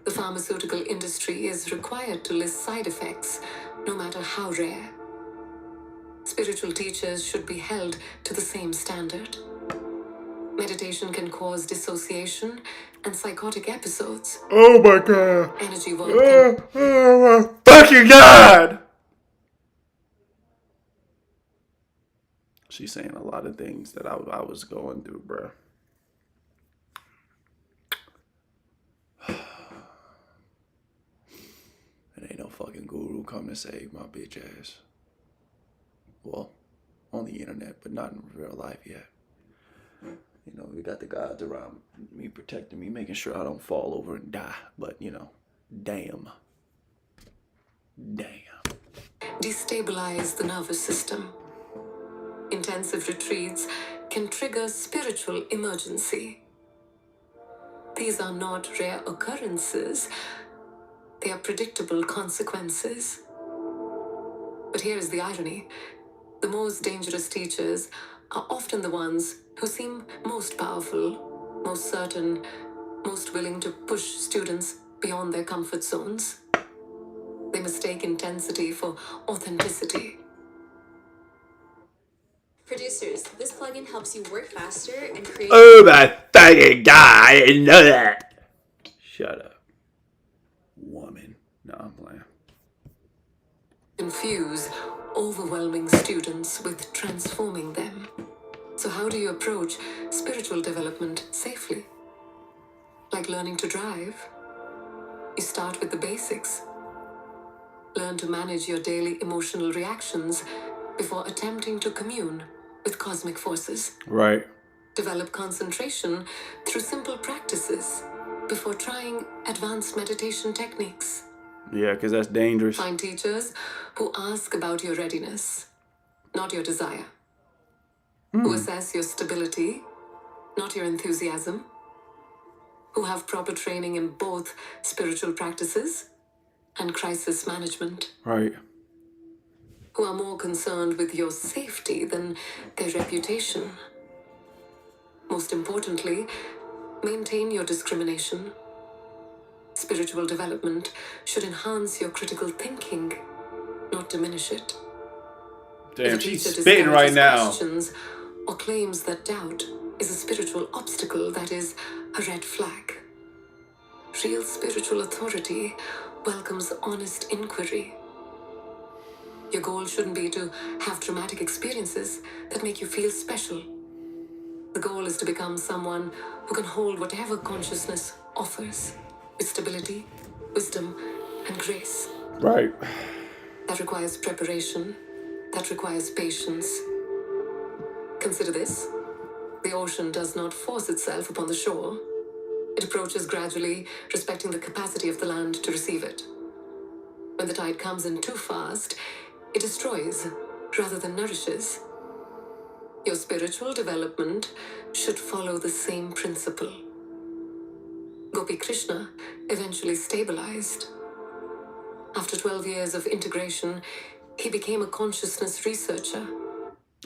[SPEAKER 7] The pharmaceutical industry is required to list side effects, no matter how rare. Spiritual teachers should be held to the same standard. Meditation can cause dissociation and psychotic episodes.
[SPEAKER 1] Oh my God.
[SPEAKER 7] Energy work can...
[SPEAKER 1] Oh my fucking God. She's saying a lot of things that I was going through, bruh. It ain't no fucking guru come to save my bitch ass. Well, on the internet, but not in real life yet. You know, we got the gods around me protecting me, making sure I don't fall over and die. But, you know, damn.
[SPEAKER 7] Destabilize the nervous system. Intensive retreats can trigger spiritual emergency. These are not rare occurrences. They are predictable consequences. But here is the irony. The most dangerous teachers are often the ones who seem most powerful, most certain, most willing to push students beyond their comfort zones. They mistake intensity for authenticity.
[SPEAKER 4] Producers, this plugin helps you work faster and create...
[SPEAKER 1] Oh my fucking God, I didn't know that. Shut up. Woman. No, I'm playing.
[SPEAKER 7] Confuse overwhelming students with transforming them. So how do you approach spiritual development safely? Like learning to drive? You start with the basics. Learn to manage your daily emotional reactions before attempting to commune with cosmic forces.
[SPEAKER 1] Right.
[SPEAKER 7] Develop concentration through simple practices before trying advanced meditation techniques.
[SPEAKER 1] Yeah, because that's dangerous.
[SPEAKER 7] Find teachers who ask about your readiness, not your desire. Who assess your stability, not your enthusiasm. Who have proper training in both spiritual practices and crisis management.
[SPEAKER 1] Right.
[SPEAKER 7] Who are more concerned with your safety than their reputation. Most importantly, maintain your discrimination. Spiritual development should enhance your critical thinking, not diminish it.
[SPEAKER 1] Damn,
[SPEAKER 7] If a
[SPEAKER 1] she's
[SPEAKER 7] teacher
[SPEAKER 1] spitting right
[SPEAKER 7] discourages
[SPEAKER 1] now.
[SPEAKER 7] questions or claims that doubt is a spiritual obstacle, that is a red flag. Real spiritual authority welcomes honest inquiry. Your goal shouldn't be to have dramatic experiences that make you feel special. The goal is to become someone who can hold whatever consciousness offers with stability, wisdom, and grace.
[SPEAKER 1] Right.
[SPEAKER 7] That requires preparation. That requires patience. Consider this. The ocean does not force itself upon the shore. It approaches gradually, respecting the capacity of the land to receive it. When the tide comes in too fast, it destroys rather than nourishes. Your spiritual development should follow the same principle. Gopi Krishna eventually stabilized. After 12 years of integration, he became a consciousness researcher.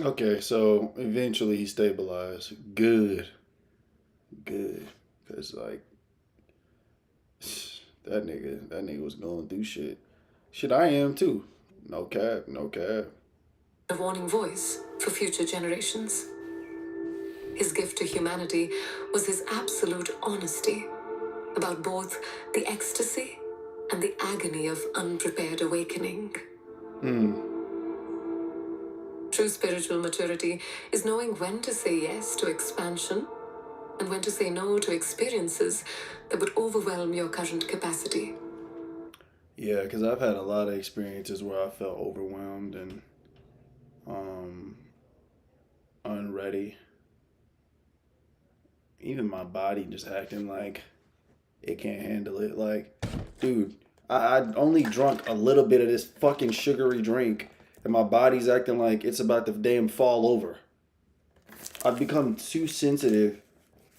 [SPEAKER 1] Okay, so eventually he stabilized. Good. Cause like that nigga was going through shit. Shit, I am too. No cap.
[SPEAKER 7] A warning voice for future generations. His gift to humanity was his absolute honesty about both the ecstasy and the agony of unprepared awakening. True spiritual maturity is knowing when to say yes to expansion and when to say no to experiences that would overwhelm your current capacity.
[SPEAKER 1] Yeah, because I've had a lot of experiences where I felt overwhelmed and unready. Even my body just acting like it can't handle it. Like, dude, I only drunk a little bit of this fucking sugary drink and my body's acting like it's about to damn fall over. I've become too sensitive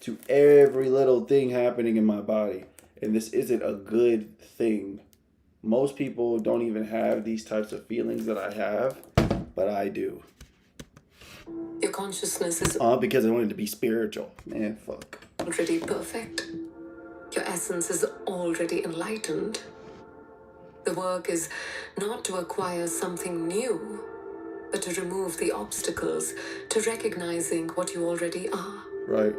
[SPEAKER 1] to every little thing happening in my body. And this isn't a good thing. Most people don't even have these types of feelings that I have, but I do.
[SPEAKER 7] Your consciousness is
[SPEAKER 1] Because I wanted to be spiritual. Man, fuck.
[SPEAKER 7] already perfect. Your essence is already enlightened. The work is not to acquire something new, but to remove the obstacles to recognizing what you already are.
[SPEAKER 1] Right.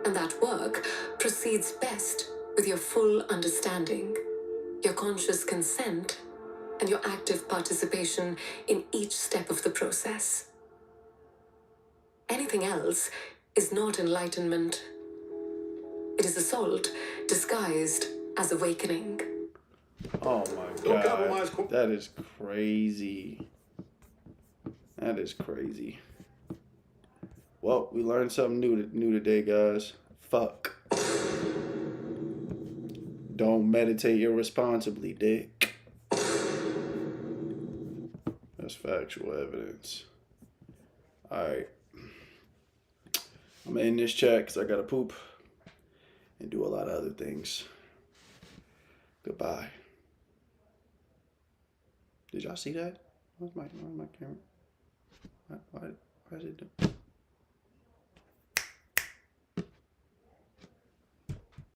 [SPEAKER 7] And that work proceeds best with your full understanding, your conscious consent, and your active participation in each step of the process. Anything else is not enlightenment. It is assault disguised as awakening.
[SPEAKER 1] Oh my god. That is crazy. That is crazy. Well, we learned something new today, guys. Fuck. Don't meditate irresponsibly, dick. That's factual evidence. Alright. I'm gonna end this chat because I gotta poop and do a lot of other things. Goodbye. Did y'all see that? Where's my camera? Why is it doing?